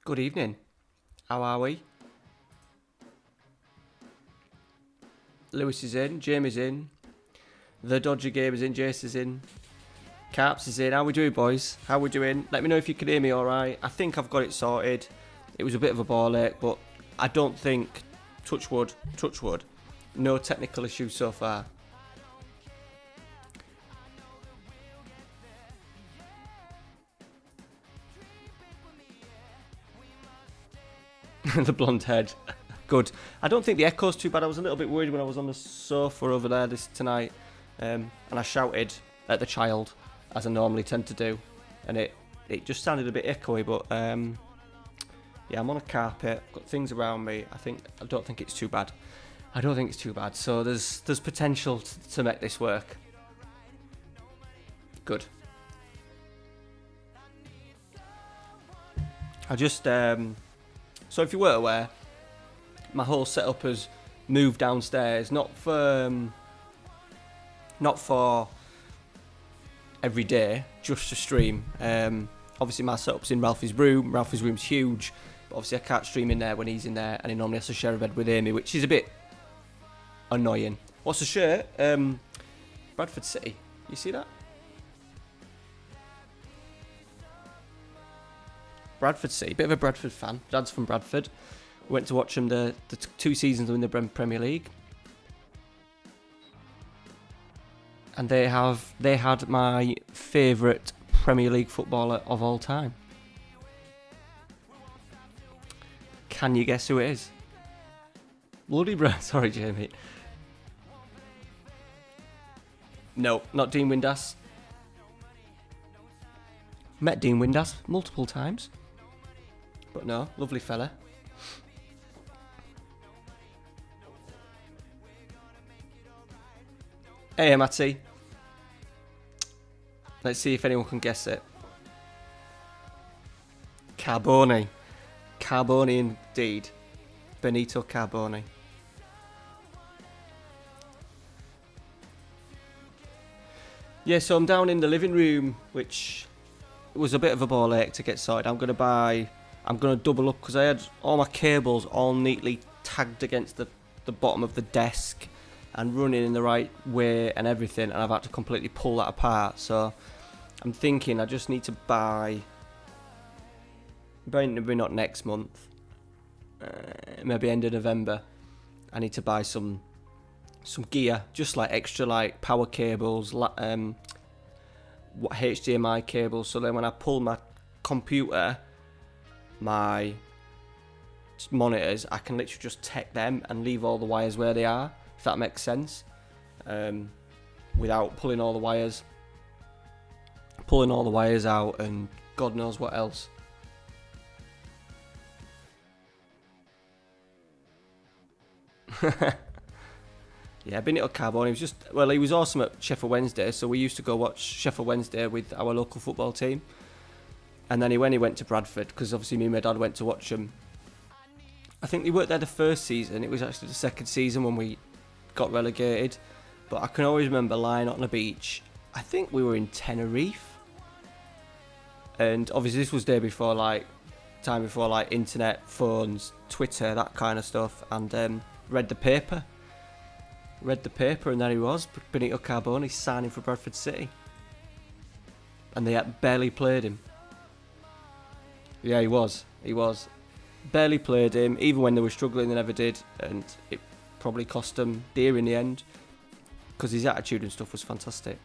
Good evening. How are we? Lewis is in, Jamie's in, the Dodger Game is in, Jace is in, Carps is in. How we doing, boys? How we doing? Let me know if you can hear me alright. I think I've got it sorted. It was a bit of a ball ache, but I don't think, touch wood, no technical issues so far. The blonde head. Good. I don't think the echo's too bad. I was a little bit worried when I was on the sofa over there tonight, and I shouted at the child, as I normally tend to do, and it just sounded a bit echoey, but yeah, I'm on a carpet, got things around me. I don't think it's too bad. So there's potential to make this work. Good. I just so if you weren't aware, my whole setup has moved downstairs, not for every day, just to stream. Obviously my setup's in Ralphie's room. Ralphie's room's huge, but obviously I can't stream in there when he's in there, and he normally has to share a bed with Amy, which is a bit annoying. What's the shirt? Bradford City. You see that? Bradford City, bit of a Bradford fan. Dad's from Bradford. We went to watch them the 2 seasons in the Premier League, and they had my favourite Premier League footballer of all time. Can you guess who it is? Bloody sorry, Jamie. No, not Dean Windass. Met Dean Windass multiple times, but no, lovely fella. Hey, Matty. Let's see if anyone can guess it. Carbone. Carbone indeed. Benito Carbone. Yeah, so I'm down in the living room, which was a bit of a ball ache to get sorted. I'm going to double up because I had all my cables all neatly tagged against the bottom of the desk and running in the right way and everything, and I've had to completely pull that apart. So I'm thinking I just need to buy, maybe not next month, maybe end of November, I need to buy some gear, just like extra like power cables, HDMI cables, so then when I pull my computer, my monitors, I can literally just take them and leave all the wires where they are, if that makes sense, without pulling all the wires out and God knows what else. Yeah, Benito Carbone, he was awesome at Sheffield Wednesday, so we used to go watch Sheffield Wednesday with our local football team. And then he went to Bradford, because obviously me and my dad went to watch him. I think he worked there the first season. It was actually the second season when we got relegated. But I can always remember lying on the beach. I think we were in Tenerife. And obviously this was time before internet, phones, Twitter, that kind of stuff. And read the paper, and there he was, Benito Carbone, signing for Bradford City. And they had barely played him. Yeah, he was. Barely played him. Even when they were struggling, they never did. And it probably cost them dear in the end, because his attitude and stuff was fantastic.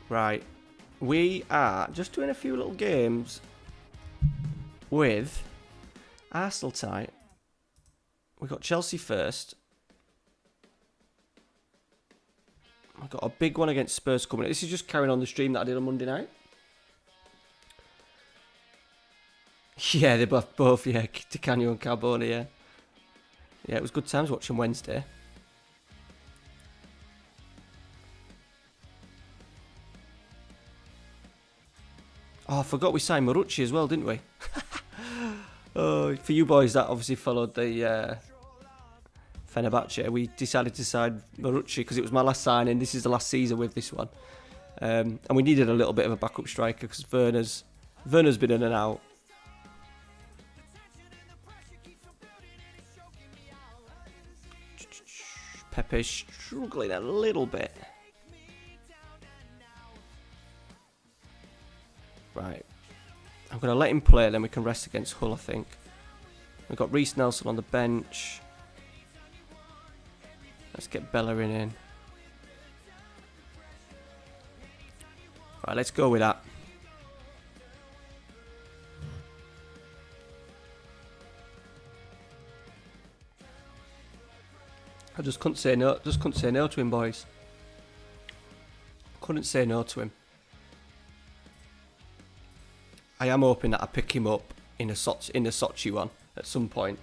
Right. We are just doing a few little games with Arsenal tonight. We've got Chelsea first. I've got a big one against Spurs coming. This is just carrying on the stream that I did on Monday night. Yeah, they're both, yeah, Ticanio and Carbone, yeah. Yeah, it was good times watching Wednesday. Oh, I forgot we signed Marucci as well, didn't we? Oh, for you boys that obviously followed the Fenerbahce, we decided to sign Marucci because it was my last signing. This is the last season with this one. And we needed a little bit of a backup striker because Werner's been in and out. Pepe's struggling a little bit. Right. I'm going to let him play, then we can rest against Hull, I think. We've got Reece Nelson on the bench. Let's get Bellerin in. Right, let's go with that. I just couldn't say no. Just couldn't say no to him, boys. Couldn't say no to him. I am hoping that I pick him up in the Sochi one at some point.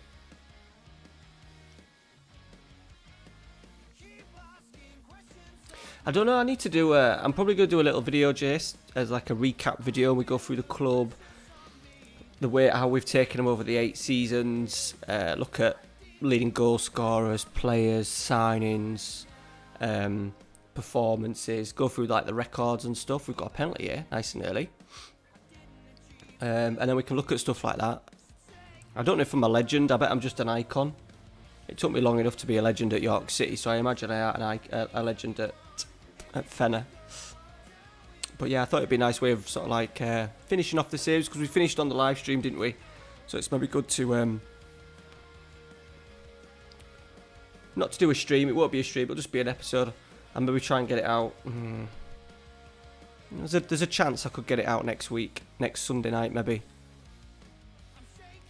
I don't know. I need to do I'm probably going to do a little video, Jace, as like a recap video. We go through the club, how we've taken them over the 8 seasons. Look at leading goal scorers, players, signings, performances. Go through like the records and stuff. We've got a penalty here, nice and early. And then we can look at stuff like that. I don't know if I'm a legend. I bet I'm just an icon. It took me long enough to be a legend at York City, so I imagine I am a legend at Fenner. But yeah, I thought it'd be a nice way of sort of like finishing off the series, because we finished on the live stream, didn't we? So it's maybe good to not to do a stream. It won't be a stream. It'll just be an episode, and maybe try and get it out. There's a chance I could get it out next week, next Sunday night maybe.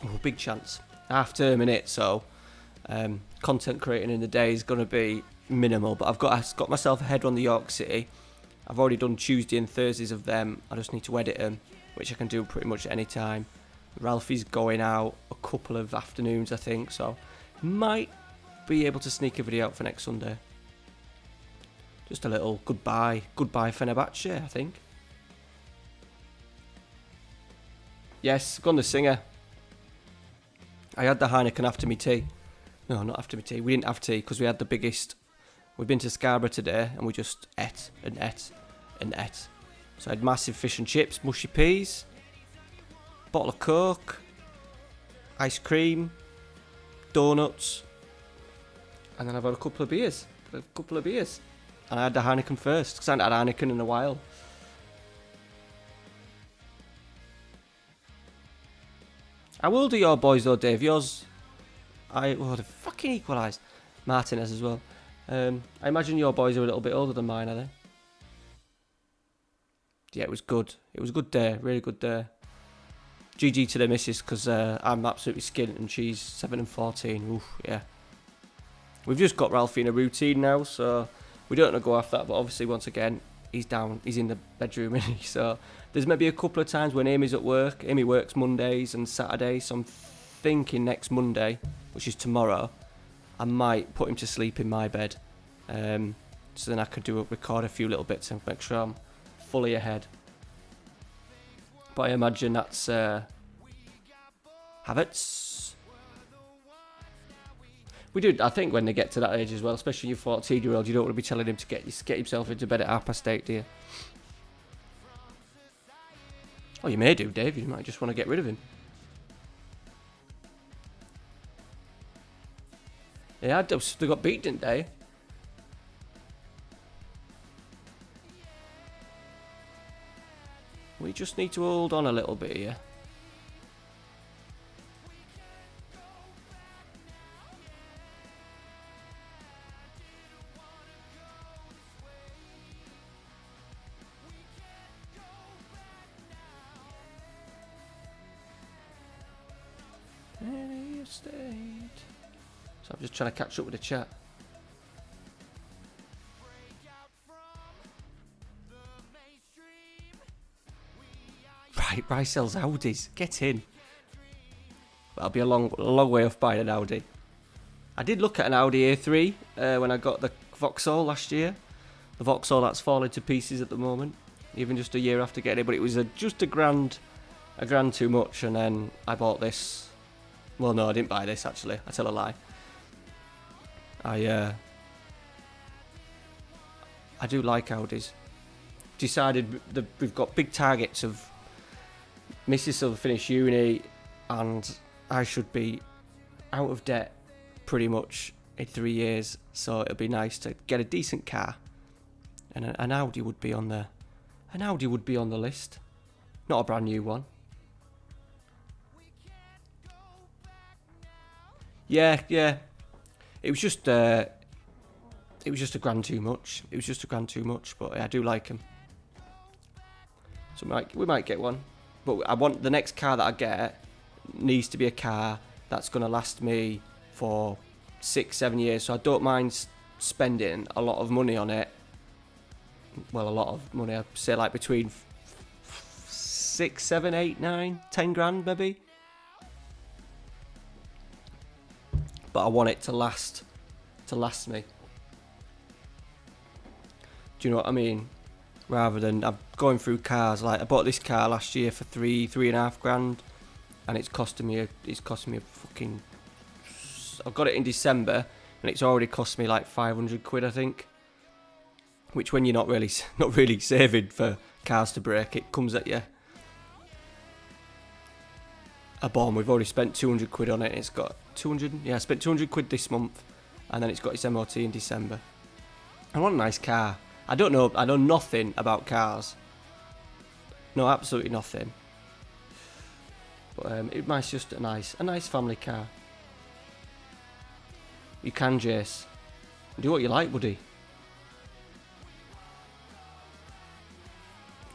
Oh, big chance. Half term in it, so content creating in the day is going to be minimal. But I've got myself ahead on the York City. I've already done Tuesday and Thursdays of them. I just need to edit them, which I can do pretty much any time. Ralphie's going out a couple of afternoons, I think, so might be able to sneak a video out for next Sunday. Just a little goodbye Fenerbahce, I think. Yes, gone the singer. I had the Heineken after me tea. No, not after me tea. We didn't have tea because we had the biggest. We've been to Scarborough today and we just ate and ate and ate. So I had massive fish and chips, mushy peas, bottle of Coke, ice cream, donuts, and then I've had a couple of beers. And I had the Heineken first, because I hadn't had Heineken in a while. How old are your boys though, Dave? Yours... they fucking equalised. Martinez as well. I imagine your boys are a little bit older than mine, are they? Yeah, it was good. It was a good day, really good day. GG to the missus, because I'm absolutely skint and she's 7 and 14. Oof, yeah. We've just got Ralphie in a routine now, so... We don't want to go after that, but obviously, once again, he's in the bedroom, isn't he? So there's maybe a couple of times when Amy's at work. Amy works Mondays and Saturdays, so I'm thinking next Monday, which is tomorrow, I might put him to sleep in my bed. So then I could record a few little bits and make sure I'm fully ahead. But I imagine that's Havertz. We do, I think, when they get to that age as well, especially your 14-year-old, you don't want to be telling him to get himself into bed at 8:30, do you? Oh, you may do, Dave. You might just want to get rid of him. Yeah, they got beat, didn't they? We just need to hold on a little bit here. So I'm just trying to catch up with the chat. Right, Rice sells Audis. Get in. That'll be a long way off buying an Audi. I did look at an Audi A3 when I got the Vauxhall last year. The Vauxhall that's falling to pieces at the moment, even just a year after getting it. But it was just a grand too much, and then I bought this. Well, no, I didn't buy this actually. I tell a lie. I do like Audis. decided that we've got big targets of Mrs. will finish uni, and I should be out of debt pretty much in 3 years. So it'll be nice to get a decent car, and an Audi would be on the list, not a brand new one. Yeah. It was just a grand too much. But I do like him. So we might get one. But I want the next car that I get needs to be a car that's going to last me for 6-7 years. So I don't mind spending a lot of money on it. Well, a lot of money. I'd say like between 6, 7, 8, 9, 10 grand maybe. But I want it to last me. Do you know what I mean? Rather than I'm going through cars, like I bought this car last year for 3.5 grand, and it's costing me a fucking. I got it in December, and it's already cost me like 500 quid, I think. Which, when you're not really saving for cars to break, it comes at you. A bomb. We've already spent 200 quid on it. It's got 200. Yeah, I spent 200 quid this month, and then it's got its MOT in December. I want a nice car. I know nothing about cars. No, absolutely nothing. But it might just a nice family car. You can, Jace. Do what you like, buddy.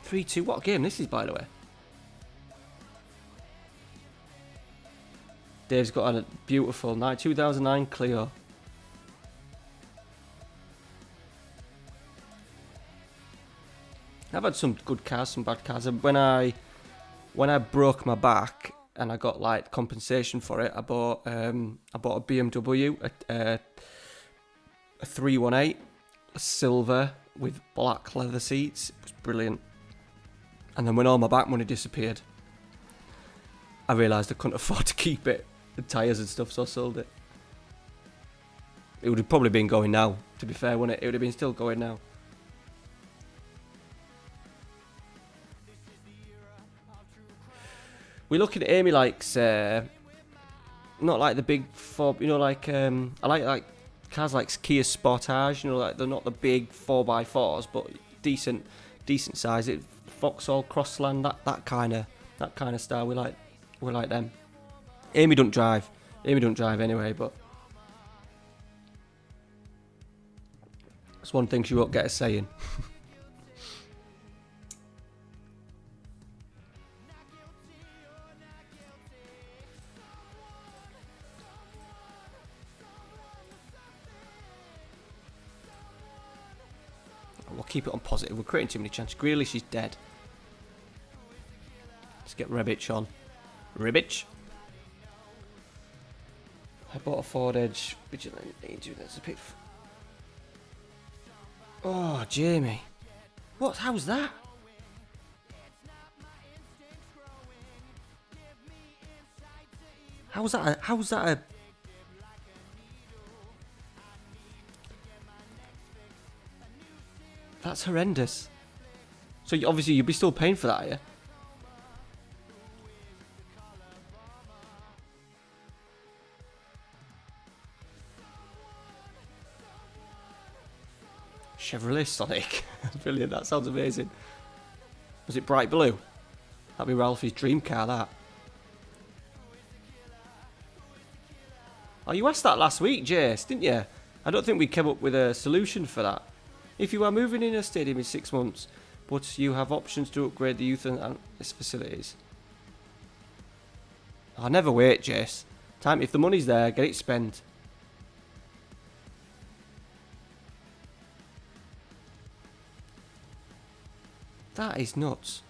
3-2. What game this is, by the way? Dave's got a beautiful 2009 Clio. I've had some good cars, some bad cars. When I broke my back and I got like compensation for it, I bought a BMW, a 318, a silver with black leather seats. It was brilliant. And then when all my back money disappeared, I realised I couldn't afford to keep it, the tyres and stuff, so I sold it. It would have probably been going now, to be fair, wouldn't it? It would have been still going now. We're looking at Amy likes, not like the big four, you know, like, I like cars like Kia Sportage, you know, like they're not the big 4x4s, but decent size. It Vauxhall Crossland, that kind of style. We like them. Amy don't drive anyway, but that's one thing she won't get us saying. We'll keep it on positive. We're creating too many chances. Grealish is dead. Let's get Rebic on. Rebic. I bought a Ford Edge. That's a bit. Oh, Jamie. What? How's that? How's that a... That's horrendous. So obviously you'll be still paying for that, are you? Chevrolet Sonic. Brilliant, that sounds amazing. Was it bright blue? That'd be Ralphie's dream car, that. Oh, you asked that last week, Jace, didn't you? I don't think we came up with a solution for that. If you are moving in a stadium in 6 months, but you have options to upgrade the youth and its facilities. I'll never wait, Jace. Time, if the money's there, get it spent. That is nuts.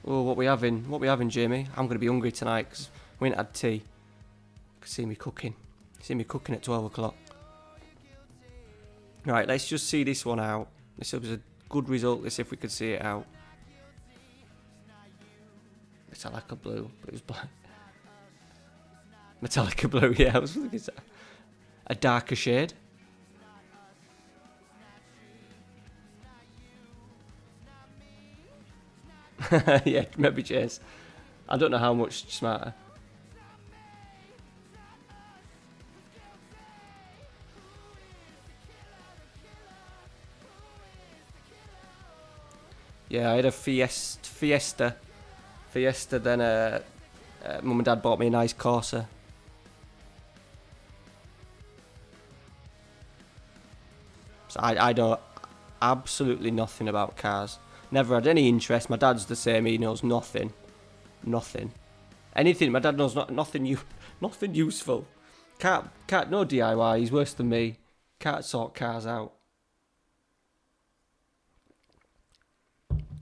Oh, what we having, Jamie? I'm going to be hungry tonight because we ain't had tea. You can see me cooking. See me cooking at 12 o'clock. Right, let's just see this one out. This was a good result. Let's see if we could see it out. Metallica blue, but it was black. Metallica blue, yeah. I was looking at a darker shade. Yeah, maybe Chase. I don't know how much smarter. Yeah, I had a Fiesta, then Mum and Dad bought me a nice Corsa. So I know absolutely nothing about cars. Never had any interest. My dad's the same. He knows nothing. Anything. My dad knows nothing useful. Can't no DIY. He's worse than me. Can't sort cars out.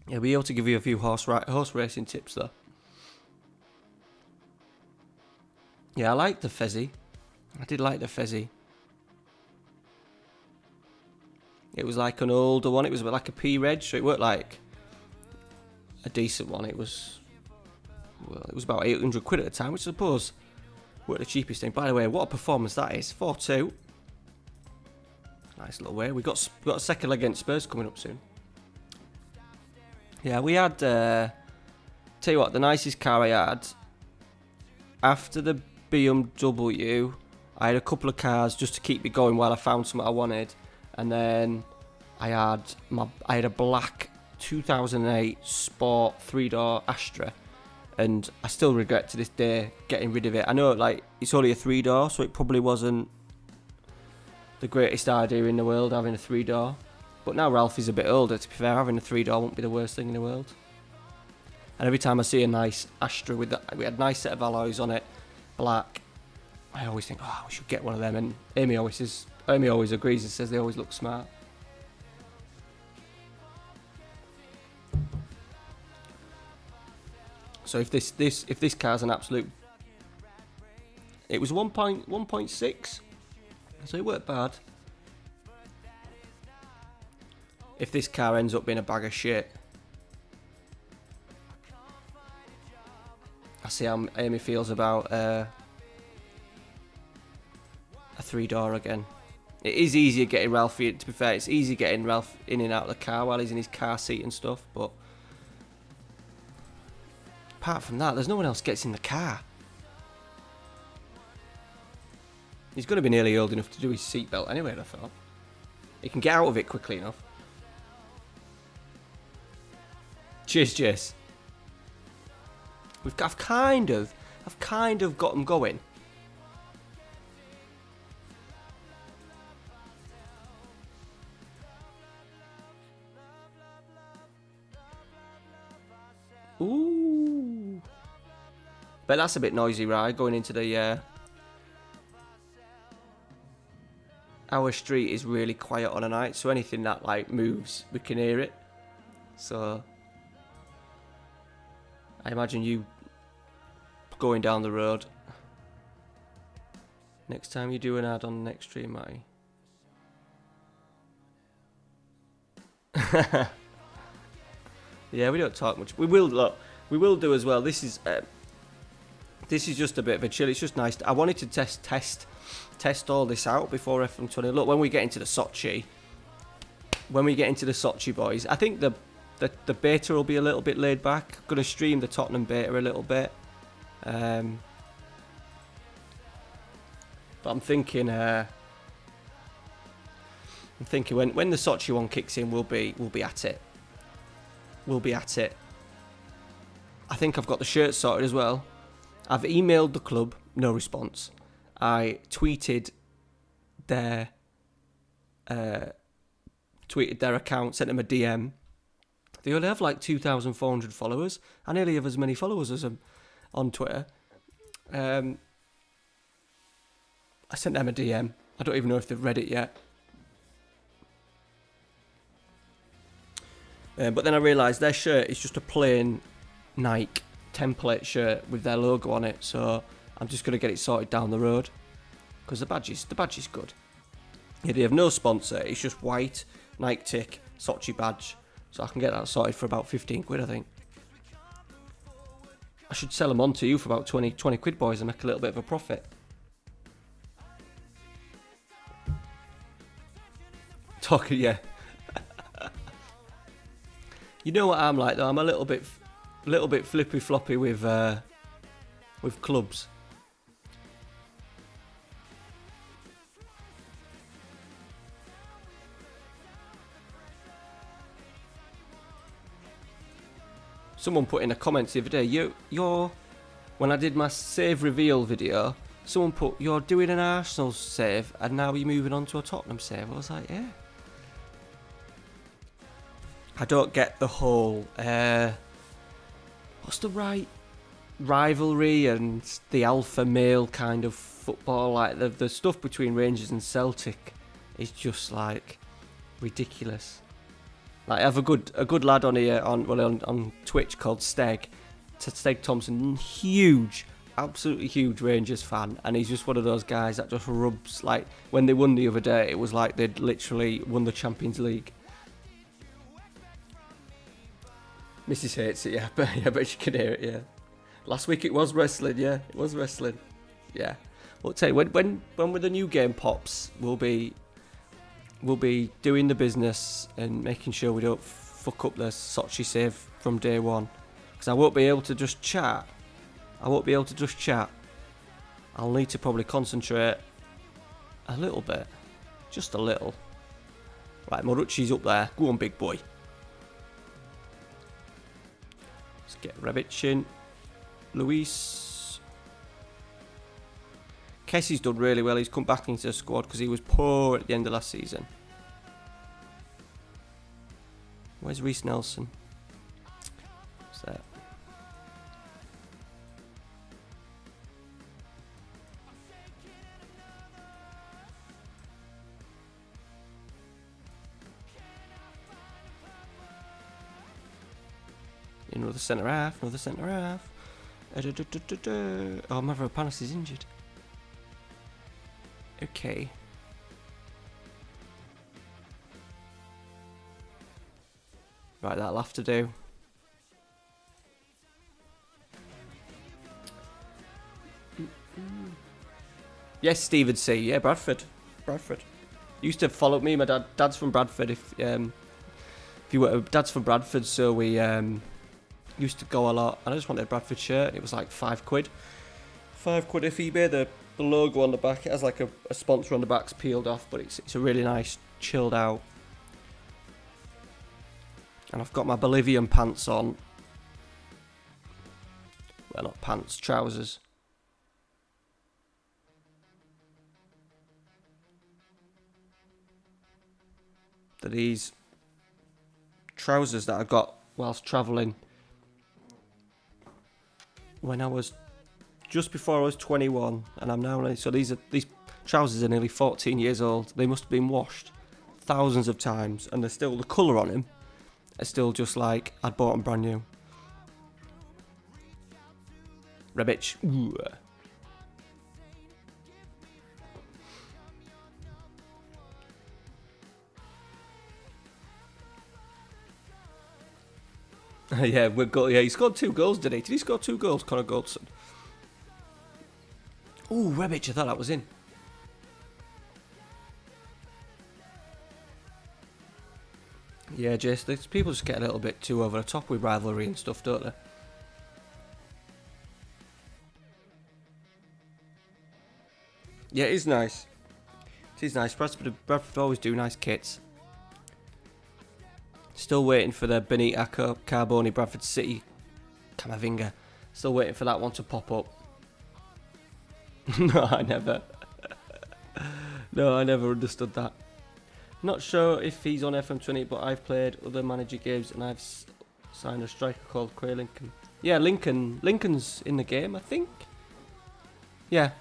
Yeah, we'll be able to give you a few horse racing tips though. Yeah, I liked the Fezzy. I did like the Fezzy. It was like an older one. It was like a P-Reg, so it weren't like a decent one. It was about 800 quid at the time, which I suppose weren't the cheapest thing. By the way, what a performance that is. 4-2. Nice little way. We got a second leg against Spurs coming up soon. Yeah, we had... tell you what, the nicest car I had, after the BMW, I had a couple of cars just to keep me going while I found something I wanted. And then I had a black 2008 Sport 3-door Astra, and I still regret to this day getting rid of it. I know, like, it's only a 3-door, so it probably wasn't the greatest idea in the world having a 3-door. But now Ralphie's a bit older, to be fair, having a 3-door won't be the worst thing in the world. And every time I see a nice Astra we had a nice set of alloys on it, black, I always think, oh, we should get one of them. And Amy always agrees and says they always look smart. So if this car's an absolute, it was 1.6, so it weren't bad. If this car ends up being a bag of shit, I see how Amy feels about a 3-door again. It is easier getting Ralphie, to be fair, it's easy getting Ralph in and out of the car while he's in his car seat and stuff, but apart from that, there's no one else gets in the car. He's going to be nearly old enough to do his seatbelt anyway, I thought. He can get out of it quickly enough. Cheers, Jess. I've kind of got him going. Ooh. But that's a bit noisy, right? Going into the... Our street is really quiet on a night, so anything that, like, moves, we can hear it. So... I imagine you going down the road. Next time you do an ad on the next stream, Matty. Yeah, we don't talk much. We will do as well. This is just a bit of a chill. It's just nice. I wanted to test all this out before FM20. Look, when we get into the Sochi, boys, I think the beta will be a little bit laid back. I'm going to stream the Tottenham beta a little bit. But I'm thinking when the Sochi one kicks in, we'll be at it. We'll be at it. I think I've got the shirt sorted as well. I've emailed the club, no response. I tweeted their account, sent them a DM. They only have like 2,400 followers. I nearly have as many followers as them on Twitter. I sent them a DM. I don't even know if they've read it yet. But then I realised their shirt is just a plain Nike template shirt with their logo on it. So I'm just going to get it sorted down the road. Because the badge is good. Yeah, they have no sponsor. It's just white, Nike tick, Sochi badge. So I can get that sorted for about 15 quid, I think. I should sell them on to you for about 20 quid, boys, and make a little bit of a profit. Talking, yeah. You know what I'm like, though? I'm a little bit flippy floppy with clubs. Someone put in a comment the other day, you're when I did my save reveal video, someone put, you're doing an Arsenal save and now you're moving on to a Tottenham save. I was like, yeah. I don't get the whole, what's the right rivalry and the alpha male kind of football, like the stuff between Rangers and Celtic is just like ridiculous. Like, I have a good lad on here on Twitch called Steg Thompson, huge, absolutely huge Rangers fan, and he's just one of those guys that just rubs, like when they won the other day, it was like they'd literally won the Champions League. Mrs. hates it, yeah, but I bet you can hear it, yeah. Last week it was wrestling, yeah, it was wrestling, yeah. Well, I'll tell you, when the new game pops, we'll be doing the business and making sure we don't fuck up the Sochi save from day one. Because I won't be able to just chat. I'll need to probably concentrate a little bit. Just a little. Right, Morucci's up there. Go on, big boy. Let's get Rebic in. Luis. Kessie's done really well. He's come back into the squad because he was poor at the end of last season. Where's Reece Nelson? What's that? Another centre half. Oh, Mavropanos is injured. Okay. Right, that'll have to do. Yes, Stephen C. Yeah, Bradford. Used to follow me. My dad's from Bradford. If you were, dad's from Bradford, so we used to go a lot. And I just wanted a Bradford shirt. It was like £5. £5 off eBay. The logo on the back, it has like a sponsor on the back's peeled off, but it's a really nice, chilled out. And I've got my Bolivian pants on. Well, not pants, trousers. They're these trousers that I got whilst travelling when I was just before I was 21, and I'm now, so these trousers are nearly 14 years old. They must have been washed thousands of times, and they're still, the colour on them is still just like I'd bought them brand new. Rebic. Ooh. Yeah, he scored 2 goals, did he? Did he score 2 goals, Connor Goldson? Ooh, Rebic, I thought that was in. Yeah, Jace, people just get a little bit too over the top with rivalry and stuff, don't they? Yeah, it is nice. It is nice. Bradford always do nice kits. Still waiting for the Benita Carboni Bradford City Camavinga. Still waiting for that one to pop up. No, I never. No, I never understood that. Not sure if he's on FM20, but I've played other manager games and I've signed a striker called Quay Lincoln. Yeah, Lincoln's in the game, I think. Yeah,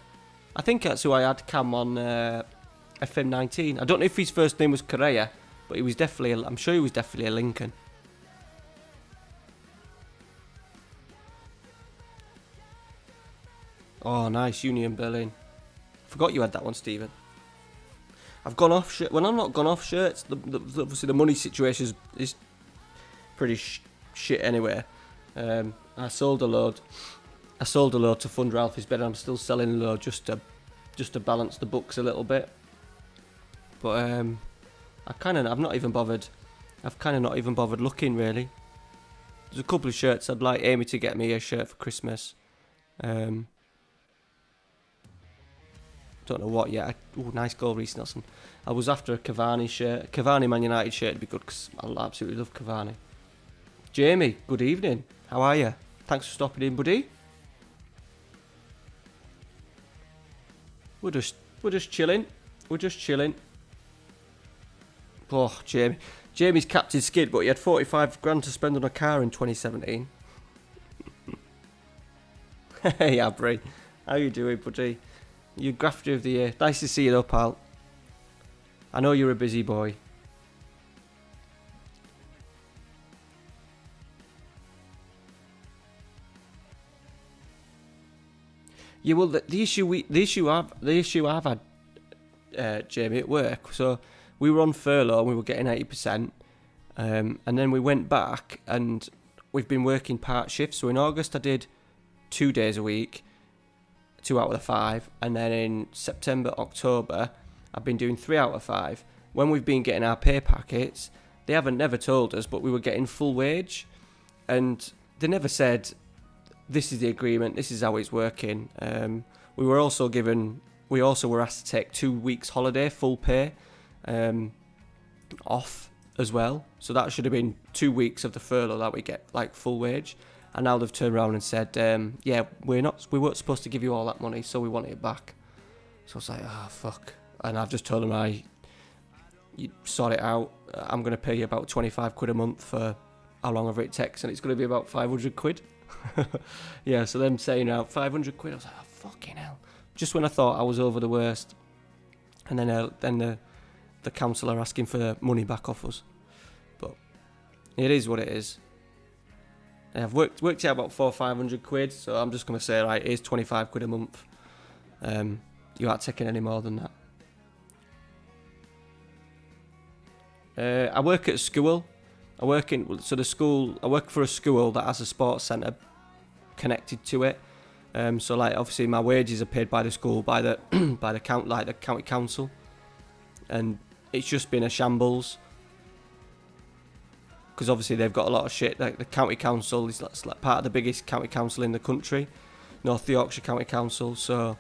I think that's who I had Cam on FM19. I don't know if his first name was Correa, but he was definitely, I'm sure he was definitely a Lincoln. Oh, nice, Union Berlin. Forgot you had that one, Stephen. I've gone off shirt. When I'm not gone off shirts, obviously the money situation is pretty shit anyway. I sold a load to fund Ralphie's bed. I'm still selling a load just to balance the books a little bit. But I've kind of not even bothered looking really. there's a couple of shirts I'd like Amy to get me a shirt for Christmas. Don't know what yet. Nice goal, Reece Nelson. I was after a Cavani shirt. Cavani Man United shirt would be good because I absolutely love Cavani. Jamie, good evening. How are you? Thanks for stopping in, buddy. We're just chilling. Oh, Jamie. Jamie's capped his skid, but he had 45 grand to spend on a car in 2017. Hey, Abri. How you doing, buddy? You grafter of the year. Nice to see you though, pal. I know you're a busy boy. Yeah, well, the issue I've had, Jamie, at work. So we were on furlough and we were getting 80%, and then we went back and we've been working part shifts. So in August I did 2 days a week, 2 out of the 5, and then in September, October I've been doing 3 out of 5. When we've been getting our pay packets, they haven't never told us, but we were getting full wage, and they never said, this is the agreement, this is how it's working. We were also were asked to take 2 weeks holiday, full pay, off as well. So that should have been 2 weeks of the furlough that we get like full wage. And now they've turned around and said, yeah, we weren't supposed to give you all that money, so we want it back. So I was like, fuck. And I've just told them, you sort it out. I'm going to pay you about 25 quid a month for how long ever it takes, and it's going to be about 500 quid. Yeah, so them saying out 500 quid, I was like, fucking hell. Just when I thought I was over the worst. And then the council are asking for the money back off us. But it is what it is. I've worked out about 400 or 500 quid, so I'm just going to say, right, here's 25 quid a month. You aren't taking any more than that. I work at a school. I work for a school that has a sports centre connected to it. So like obviously my wages are paid by the school, by the the county council, and it's just been a shambles. Because obviously they've got a lot of shit. Like the county council is like part of the biggest county council in the country, North Yorkshire County Council. So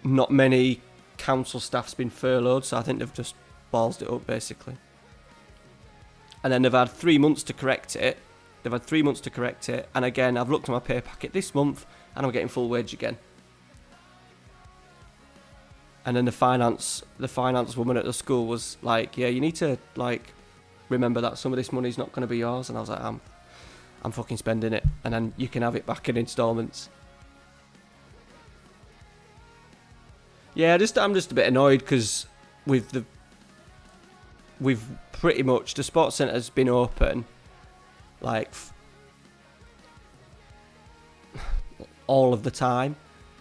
not many council staff's been furloughed. So I think they've just ballsed it up basically. And then they've had 3 months to correct it. And again, I've looked at my pay packet this month, and I'm getting full wage again. And then the finance woman at the school was like, yeah, you need to like remember that some of this money's not going to be yours. And I was like, I'm fucking spending it, and then you can have it back in instalments. Yeah, I'm just a bit annoyed because we've pretty much, the sports centre's been open like all of the time,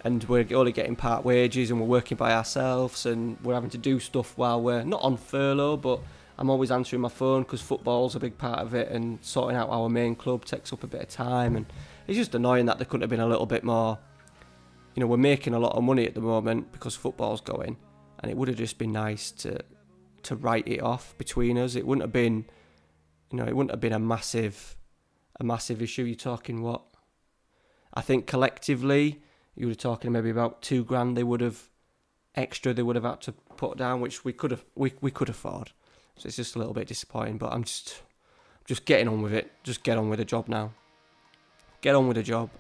and we're only getting part wages, and we're working by ourselves, and we're having to do stuff while we're not on furlough, but I'm always answering my phone because football's a big part of it, and sorting out our main club takes up a bit of time, and it's just annoying that there couldn't have been a little bit more. You know, we're making a lot of money at the moment because football's going, and it would have just been nice to write it off between us. It wouldn't have been, a massive issue. You're talking what? I think collectively you were talking maybe about $2,000 they would have had to put down, which we could afford. So it's just a little bit disappointing, but I'm just getting on with it. Just get on with the job now. Get on with the job.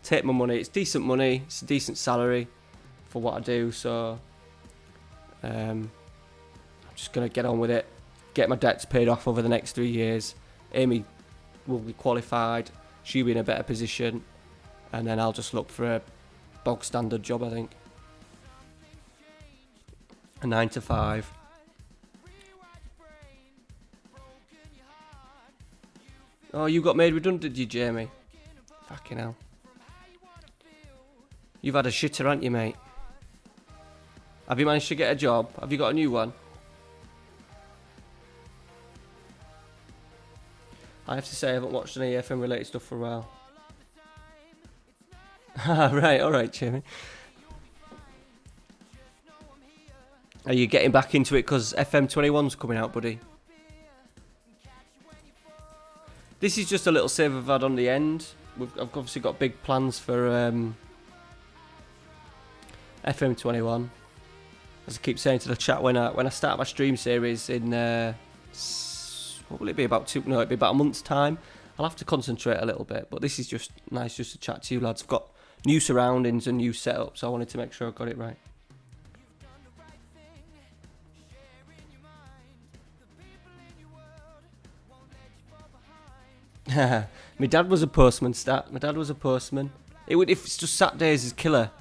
Take my money. It's decent money. It's a decent salary for what I do. So I'm just going to get on with it. Get my debts paid off over the next 3 years. Amy will be qualified. She'll be in a better position. And then I'll just look for a bog standard job, I think. A 9 to 5. Oh, you got made redundant, did you, Jamie? Fucking hell. You've had a shitter, haven't you, mate? Have you managed to get a job? Have you got a new one? I have to say I haven't watched any FM related stuff for a while. Right, alright, Jamie. Are you getting back into it because FM21's coming out, buddy? This is just a little save I've had on the end. I've obviously got big plans for FM21. As I keep saying to the chat, when I start my stream series in what will it be, it'll be about a month's time. I'll have to concentrate a little bit, but this is just nice just to chat to you lads. I've got new surroundings and new setup, so I wanted to make sure I got it right. My dad was a postman, My dad was a postman. If it's just Saturdays is killer.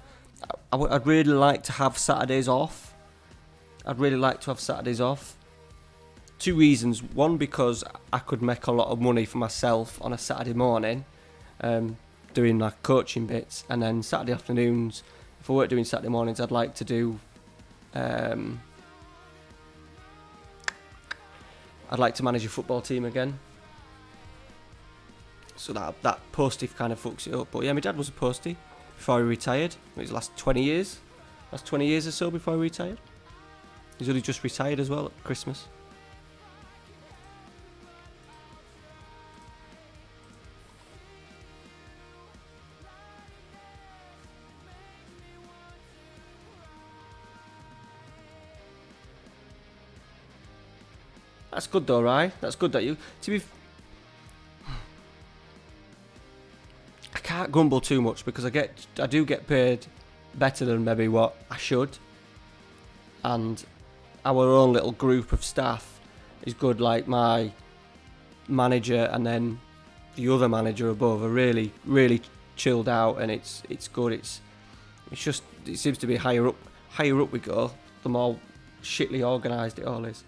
I'd really like to have Saturdays off. Two reasons. One, because I could make a lot of money for myself on a Saturday morning, doing like coaching bits, and then Saturday afternoons, if I weren't doing Saturday mornings, I'd like to do. I'd like to manage a football team again. So that postie kind of fucks it up. But yeah, my dad was a postie before he retired. It was the last 20 years or so before he retired. He's only just retired as well at Christmas. That's good though, right? That's good that you... I can't grumble too much because I do get paid better than maybe what I should. And our own little group of staff is good. Like my manager and then the other manager above are really, really chilled out, and it's good. It seems to be higher up we go, the more shitly organised it all is.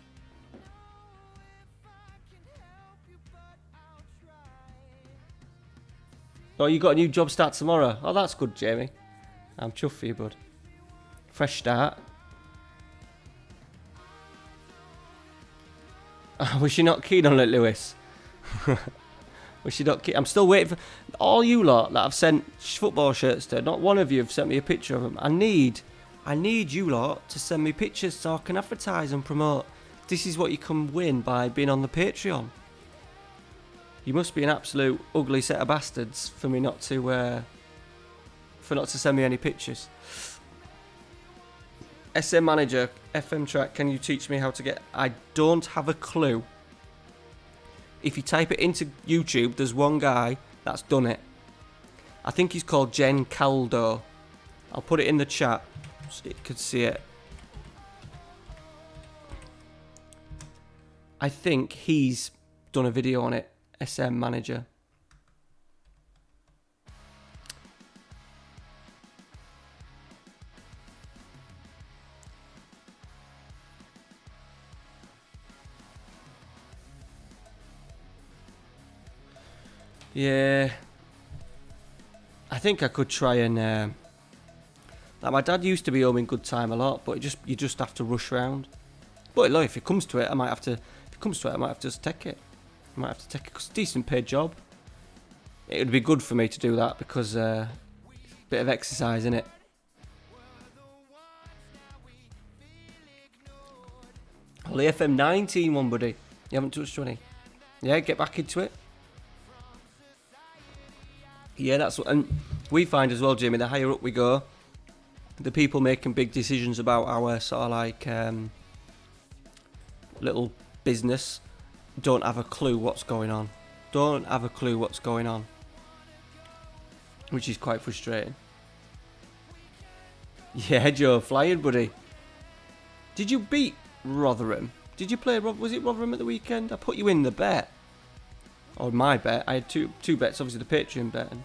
Oh, you got a new job start tomorrow. Oh, that's good, Jamie. I'm chuffed for you, bud. Fresh start. Was she not keen on it, Lewis? Was she not keen? I'm still waiting for all you lot that I've sent football shirts to. Not one of you have sent me a picture of them. I need you lot to send me pictures so I can advertise and promote. This is what you can win by being on the Patreon. You must be an absolute ugly set of bastards for me not to send me any pictures. SM Manager, FM Track, can you teach me how to get... I don't have a clue. If you type it into YouTube, there's one guy that's done it. I think he's called Jen Caldo. I'll put it in the chat so you can see it. I think he's done a video on it. SM Manager. Yeah, I think I could try and like my dad used to be home in good time a lot, but you just have to rush around. But look, if it comes to it, I might have to just take it. I might have to take it 'cause it's a decent paid job. It would be good for me to do that because it's a bit of exercise, innit? Well, the FM19 one, buddy. You haven't touched any. Yeah, get back into it. Yeah, that's what, and we find as well, Jimmy, the higher up we go, the people making big decisions about our sort of like little business don't have a clue what's going on. Which is quite frustrating. Yeah, Joe, flying, buddy. Did you beat Rotherham? Did you play, was it Rotherham at the weekend? I put you in the bet. Or my bet. I had two bets, obviously the Patreon bet. And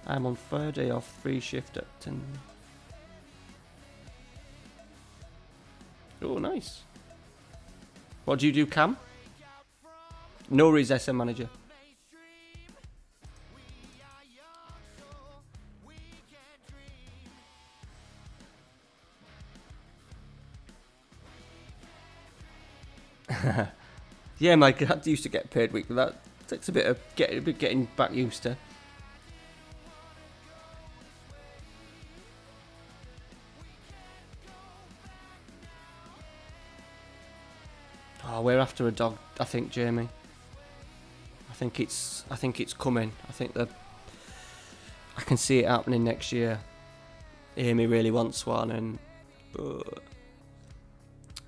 I'm on Friday off, free shift at 10. Oh, nice. What do you do, Cam? Nori's SM Manager. Yeah, my dad used to get paid weekly. That takes a bit of getting back used to. Oh, we're after a dog, I think, Jamie. think it's coming. I think that I can see it happening next year. Amy really wants one, and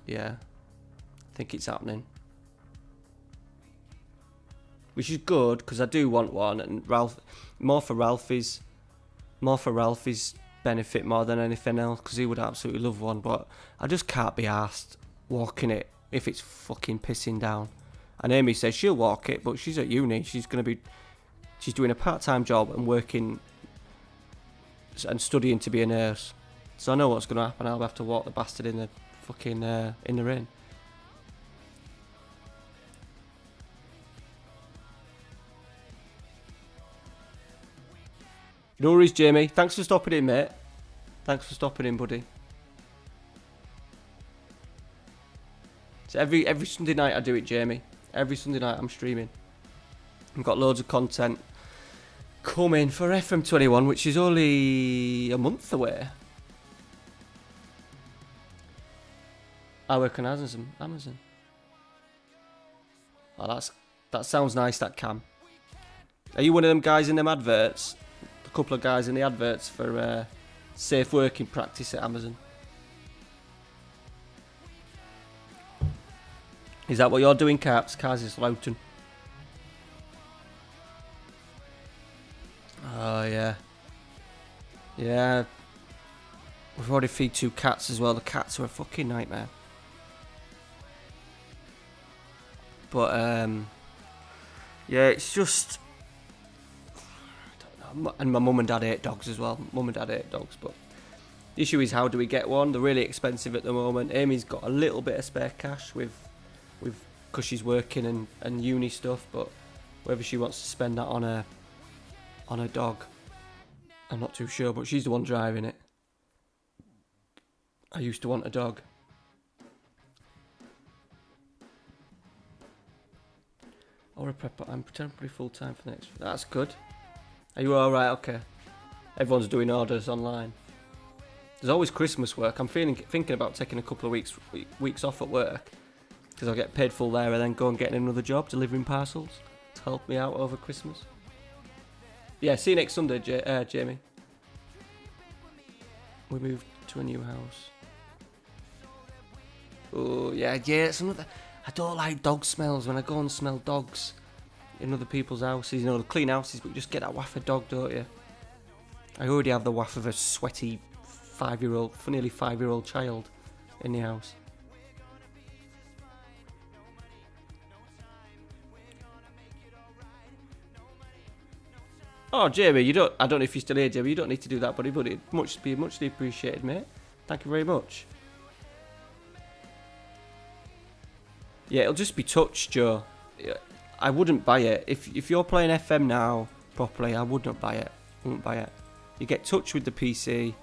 yeah, I think it's happening. Which is good, because I do want one, and more for Ralphie's benefit more than anything else, because he would absolutely love one, but I just can't be arsed walking it if it's fucking pissing down. And Amy says she'll walk it, but she's at uni. She's doing a part-time job and working and studying to be a nurse. So I know what's going to happen. I'll have to walk the bastard in the fucking in the rain. No worries, Jamie. Thanks for stopping in, mate. Thanks for stopping in, buddy. So every Sunday night I do it, Jamie. Every Sunday night I'm streaming. I've got loads of content coming for FM21, which is only a month away. I work on Amazon. Oh, that sounds nice, that Cam. Are you one of them guys in them adverts? A couple of guys in the adverts for safe working practice at Amazon. Is that what you're doing, Caps? Cars is Loughton. Oh, yeah. Yeah. We've already feed 2 cats as well. The cats are a fucking nightmare. But, yeah, it's just... I don't know. And my mum and dad hate dogs as well. Mum and dad hate dogs, but... The issue is, how do we get one? They're really expensive at the moment. Amy's got a little bit of spare cash with because she's working and uni stuff, but whether she wants to spend that on a dog, I'm not too sure, but she's the one driving it. I used to want a dog. Or a prep. I'm temporary full time for the next. That's good. Are you all right? Okay. Everyone's doing orders online. There's always Christmas work. I'm thinking about taking a couple of weeks off at work, because I'll get paid full there and then go and get another job delivering parcels to help me out over Christmas. Yeah, see you next Sunday, Jamie. We moved to a new house. Oh, yeah, it's another... I don't like dog smells when I go and smell dogs in other people's houses. You know, the clean houses, but you just get that waff of dog, don't you? I already have the waff of a sweaty nearly 5-year-old child in the house. Oh, Jamie, I don't know if you're still here, Jamie. You don't need to do that, buddy, but it'd be muchly appreciated, mate. Thank you very much. Yeah, it'll just be touch, Joe. I wouldn't buy it. If you're playing FM now properly, I wouldn't buy it. You get touch with the PC.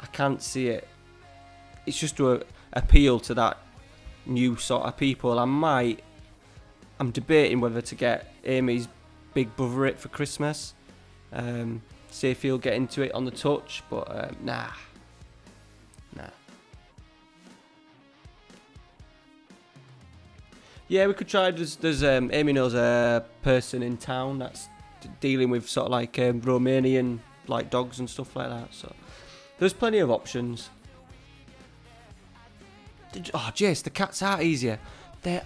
I can't see it. It's just to appeal to that new sort of people. I'm debating whether to get Amy's big brother it for Christmas. See if he'll get into it on the touch, but nah. Yeah, we could try. There's Amy knows a person in town that's dealing with sort of like Romanian like dogs and stuff like that. So there's plenty of options. Oh, Jace, the cats are easier. They're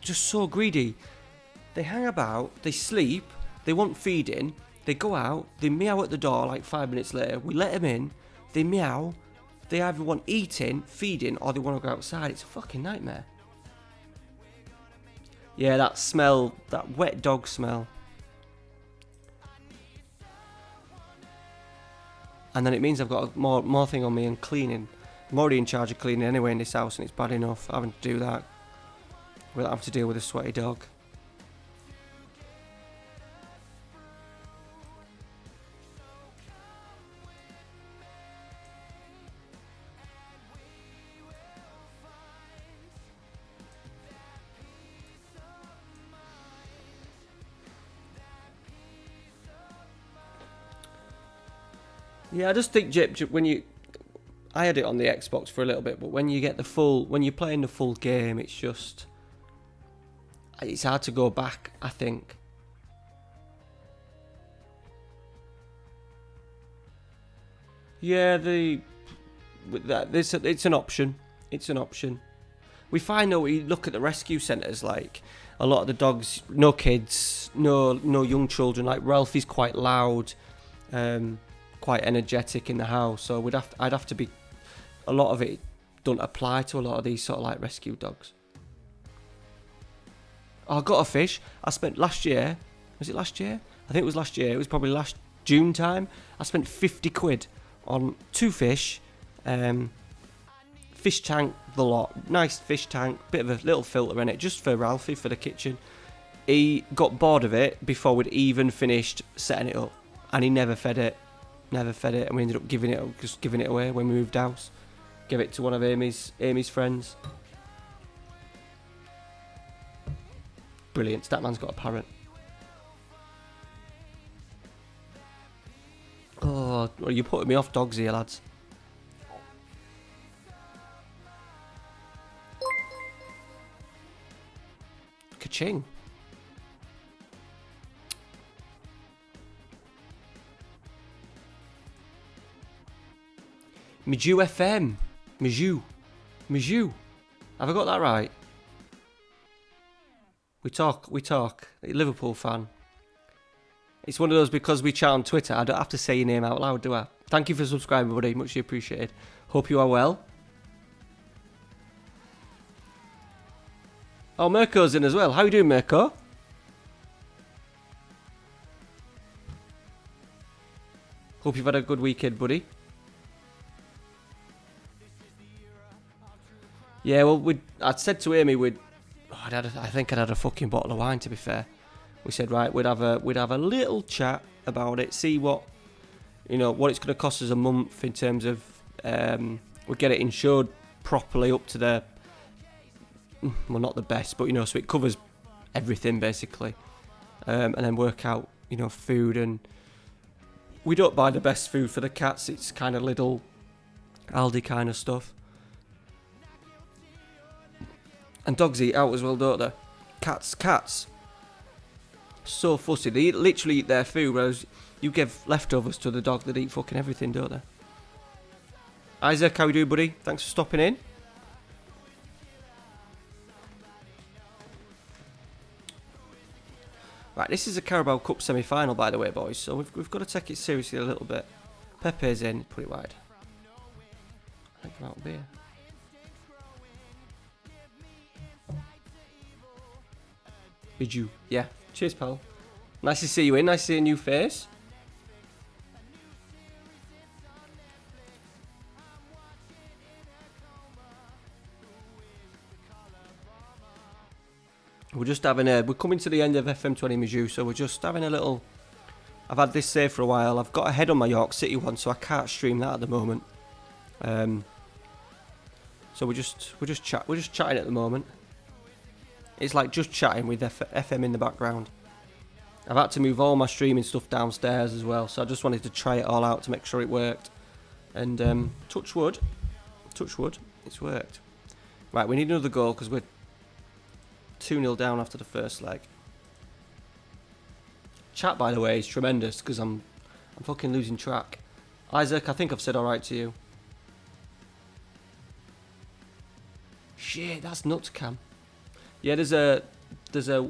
just so greedy. They hang about, they sleep, they want feeding, they go out, they meow at the door like 5 minutes later. We let them in, they meow, they either want eating, feeding, or they want to go outside. It's a fucking nightmare. Yeah, that smell, that wet dog smell. And then it means I've got more thing on me and cleaning. I'm already in charge of cleaning anyway in this house, and it's bad enough having to do that without having to deal with a sweaty dog. Yeah, I just think Jip, I had it on the Xbox for a little bit, but when you're playing the full game, it's hard to go back, I think. Yeah, it's an option. It's an option. We find that we look at the rescue centres, like a lot of the dogs, no kids, no young children. Like Ralphie's quite loud, quite energetic in the house. So I'd have to be. A lot of it don't apply to a lot of these sort of like rescue dogs. Oh, I got a fish. I spent last year. Was it last year? I think it was last year. It was probably last June time. I spent 50 quid on 2 fish. Fish tank, the lot. Nice fish tank. Bit of a little filter in it just for Ralphie, for the kitchen. He got bored of it before we'd even finished setting it up. And he never fed it. Never fed it. And we ended up giving it away when we moved house. Give it to one of Amy's friends. Brilliant. That man's got a parrot. Oh, well, you're putting me off dogs here, lads. Ka-ching. Mizzou FM. Mizzou. Have I got that right? We talk. Liverpool fan. It's one of those, because we chat on Twitter, I don't have to say your name out loud, do I? Thank you for subscribing, buddy. Much appreciated. Hope you are well. Oh, Mirko's in as well. How you doing, Mirko? Hope you've had a good weekend, buddy. Yeah, well, I'd said to Amy I think I'd had a fucking bottle of wine, to be fair. We said, right, we'd have a little chat about it, see what it's going to cost us a month in terms of we'd get it insured properly up to the, well, not the best, but so it covers everything basically, and then work out food. And we don't buy the best food for the cats. It's kind of Lidl, Aldi kind of stuff. And dogs eat out as well, don't they? Cats. So fussy. They literally eat their food, whereas you give leftovers to the dog that eat fucking everything, don't they? Isaac, how you doing, buddy? Thanks for stopping in. Right, this is a Carabao Cup semi-final, by the way, boys. So we've got to take it seriously a little bit. Pepe's in. Put it wide. I think I'm out of beer. Did you? Yeah. Cheers, pal. Nice to see you in. Nice to see a new face. We're just having we're coming to the end of FM20 Mizzou, so we're just having a little. I've had this saved for a while. I've got a head on my York City one, so I can't stream that at the moment. So we're just chatting at the moment. It's like just chatting with FM in the background. I've had to move all my streaming stuff downstairs as well, so I just wanted to try it all out to make sure it worked. And touch wood, it's worked. Right, we need another goal because we're 2-0 down after the first leg. Chat, by the way, is tremendous because I'm fucking losing track. Isaac, I think I've said alright to you. Shit, that's nuts, Cam. Yeah, there's a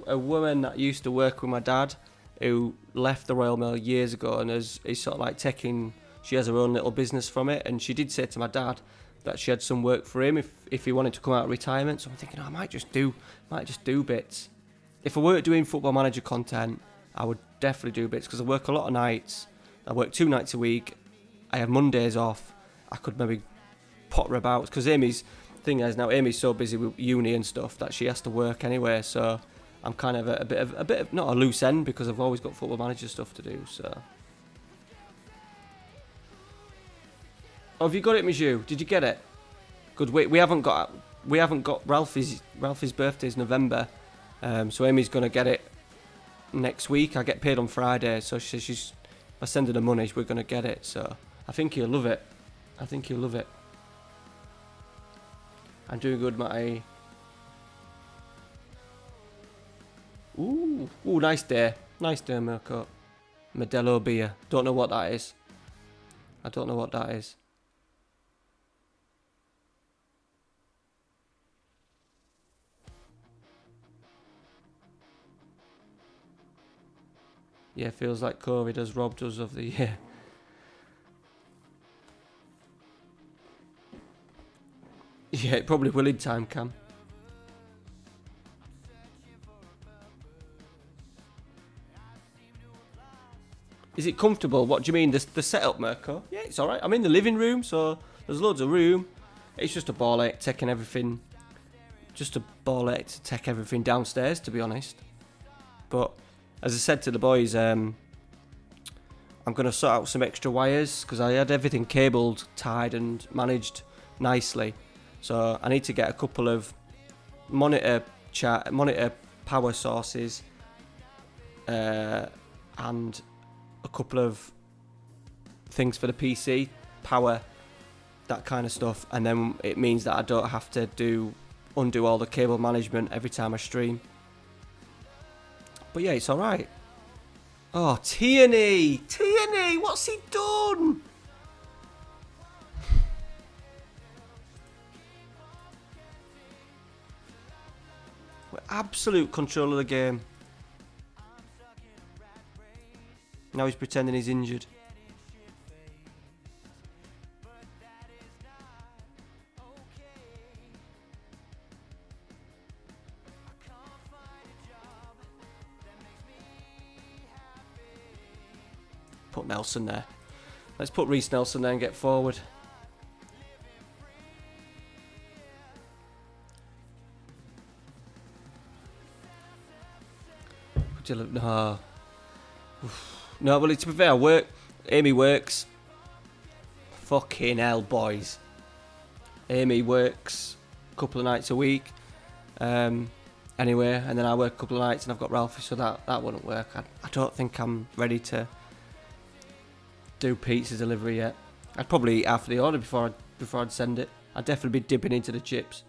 woman that used to work with my dad who left the Royal Mail years ago and is sort of like she has her own little business from it, and she did say to my dad that she had some work for him if he wanted to come out of retirement. So I'm thinking, I might just do bits. If I weren't doing Football Manager content, I would definitely do bits because I work a lot of nights. I work 2 nights a week. I have Mondays off. I could maybe potter about because Amy's so busy with uni and stuff that she has to work anyway. So I'm kind of a bit of not a loose end because I've always got Football Manager stuff to do. So, oh, have you got it, Mizzou? Did you get it? Good. We haven't got Ralphie's birthday's November, so Amy's gonna get it next week. I get paid on Friday, so she's if I send her the money, we're gonna get it. So I think he'll love it. I'm doing good, Matty. Ooh, nice day, Mirko. Modelo beer. Don't know what that is. I don't know what that is. Yeah, feels like COVID has robbed us of the year. Yeah, it probably will in time, Cam. Is it comfortable? What do you mean? The setup, Mirko? Yeah, it's alright. I'm in the living room, so there's loads of room. It's just a ball ache taking everything. Just a ball ache to take everything downstairs, to be honest. But as I said to the boys, I'm going to sort out some extra wires because I had everything cabled, tied, and managed nicely. So I need to get a couple of monitor power sources, and a couple of things for the PC, power, that kind of stuff, and then it means that I don't have to undo all the cable management every time I stream. But yeah, it's alright. Oh, Tierney, what's he done? We're absolute control of the game. Now he's pretending he's injured. Put Nelson there. Let's put Reece Nelson there and get forward. No. No, well, to be fair, Amy works. Fucking hell, boys. Amy works a couple of nights a week. Anyway, and then I work a couple of nights and I've got Ralphie, so that wouldn't work. I don't think I'm ready to do pizza delivery yet. I'd probably eat half of the order before I'd send it. I'd definitely be dipping into the chips.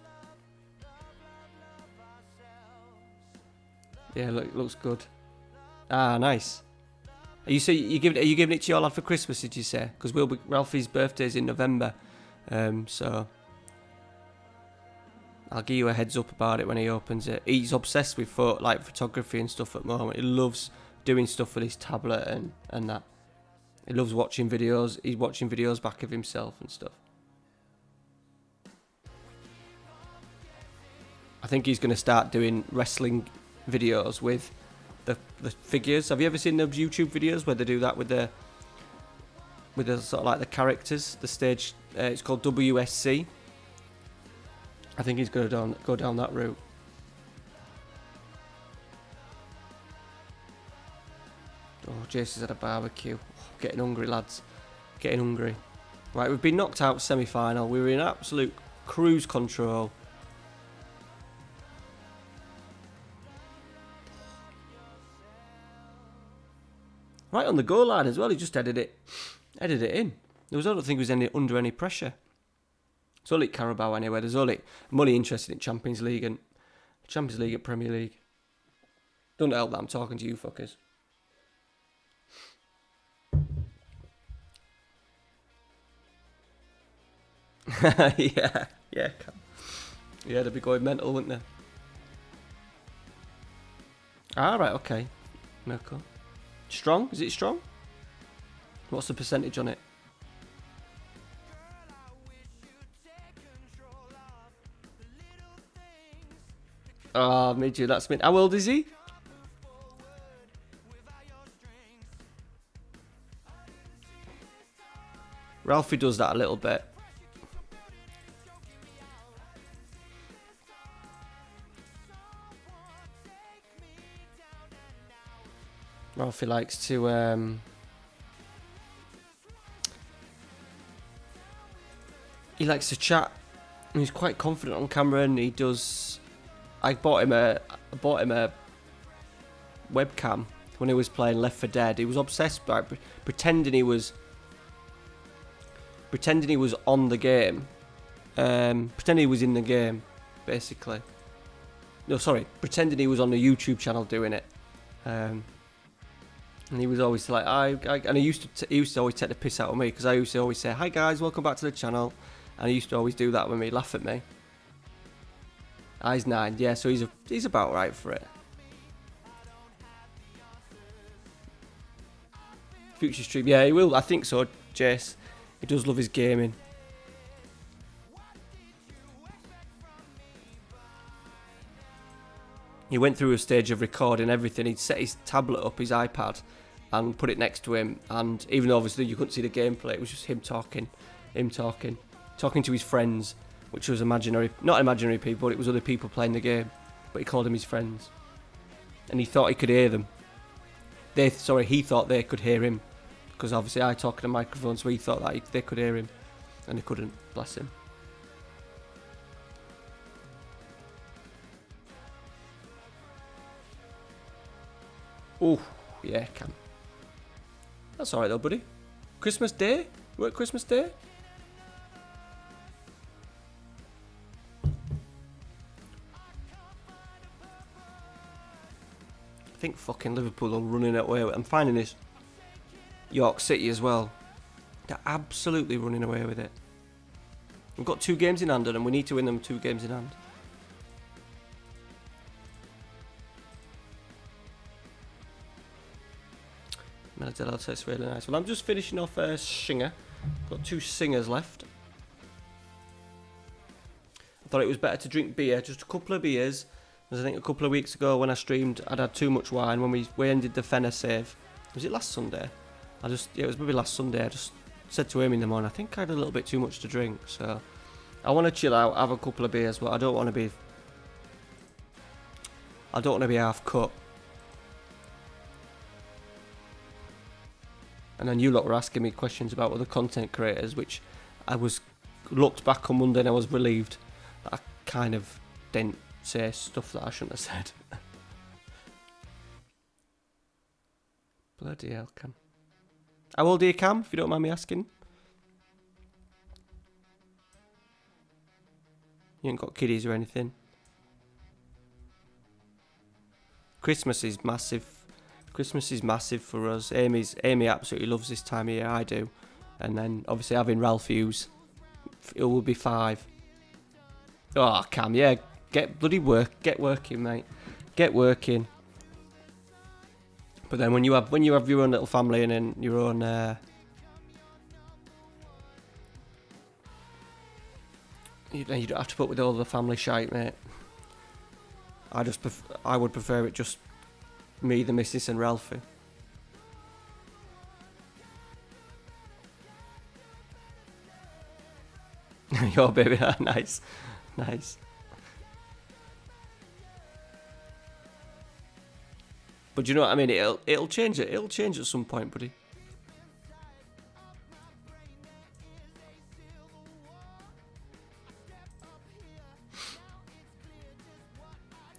Yeah, looks good. Ah, nice. Are you giving it to your lad for Christmas? Did you say? Because Ralphie's birthday's in November, so I'll give you a heads up about it when he opens it. He's obsessed with photography and stuff at the moment. He loves doing stuff with his tablet and that. He loves watching videos. He's watching videos back of himself and stuff. I think he's going to start doing wrestling videos with the figures. Have you ever seen those YouTube videos where they do that with the sort of like the characters, the stage? It's called WSC. I think he's going to go down that route. Oh, Jason's had a barbecue. Oh, getting hungry, lads. Getting hungry. Right, we've been knocked out semi-final. We were in absolute cruise control. Right on the goal line as well. He just headed it in. I don't think he was under any pressure. It's only Carabao anyway. I'm only interested in Champions League and Premier League. Don't help that I'm talking to you fuckers. yeah, they'd be going mental, wouldn't they? Right, okay. Mirko. Strong? Is it strong? What's the percentage on it? Oh, Midget, that's me. How old is he? Ralphie does that a little bit. Ralphie likes to he likes to chat. He's quite confident on camera, and he does. I bought him a webcam when he was playing Left 4 Dead. He was obsessed by pretending he was on the game, pretending he was in the game, basically. No, sorry, pretending he was on the YouTube channel doing it. And he was always like, and he used to always take the piss out of me because I used to always say, "Hi guys, welcome back to the channel," and he used to always do that with me, laugh at me. He's 9, yeah, so he's about right for it. Future stream, yeah, he will. I think so, Jace. He does love his gaming. He went through a stage of recording everything. He'd set his tablet up, his iPad, and put it next to him. And even though obviously you couldn't see the gameplay, it was just him talking to his friends, which was imaginary, not imaginary people, it was other people playing the game, but he called them his friends. And he thought he could hear them. He thought they could hear him, because obviously I talk in a microphone, so he thought that they could hear him, and they couldn't, bless him. Oh, yeah, Cam. That's alright though, buddy. Christmas Day? Work Christmas Day? I think fucking Liverpool are running away. I'm finding this York City as well. They're absolutely running away with it. We've got 2 games in hand and we need to win them 2 games in hand. Meladella tastes really nice. Well, I'm just finishing off a Singer. Got 2 Singers left. I thought it was better to drink beer, just a couple of beers. Because I think a couple of weeks ago when I streamed, I'd had too much wine when we ended the Fenner save. Was it last Sunday? It was maybe last Sunday. I just said to him in the morning, I think I had a little bit too much to drink. So I want to chill out, have a couple of beers, but I don't want to be half cut. And then you lot were asking me questions about other content creators, which I looked back on Monday and I was relieved that I kind of didn't say stuff that I shouldn't have said. Bloody hell, Cam. How old are you, Cam, if you don't mind me asking? You ain't got kiddies or anything? Christmas is massive. Christmas is massive for us. Amy absolutely loves this time of year. I do. And then obviously having Ralph Hughes, it will be 5. Oh, Cam, yeah, get bloody work. Get working, mate. Get working. But then when you have your own little family and then your own you don't have to put with all the family shite, mate. I would prefer it just me, the missus, and Ralphie. Your baby, nice. But you know what I mean? It'll change it. It'll change at some point, buddy.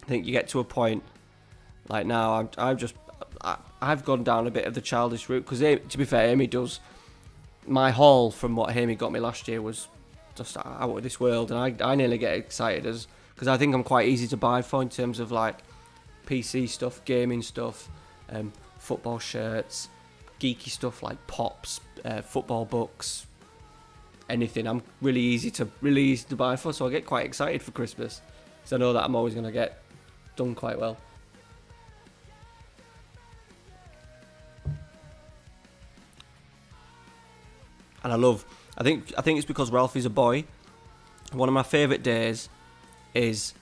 I think you get to a point. Like now, I've gone down a bit of the childish route because, to be fair, Amy does. My haul from what Amy got me last year was just out of this world, and I nearly get excited because I think I'm quite easy to buy for in terms of like PC stuff, gaming stuff, football shirts, geeky stuff like pops, football books, anything. I'm really easy to buy for, so I get quite excited for Christmas because I know that I'm always going to get done quite well. And I think it's because Ralphie's a boy. One of my favourite days is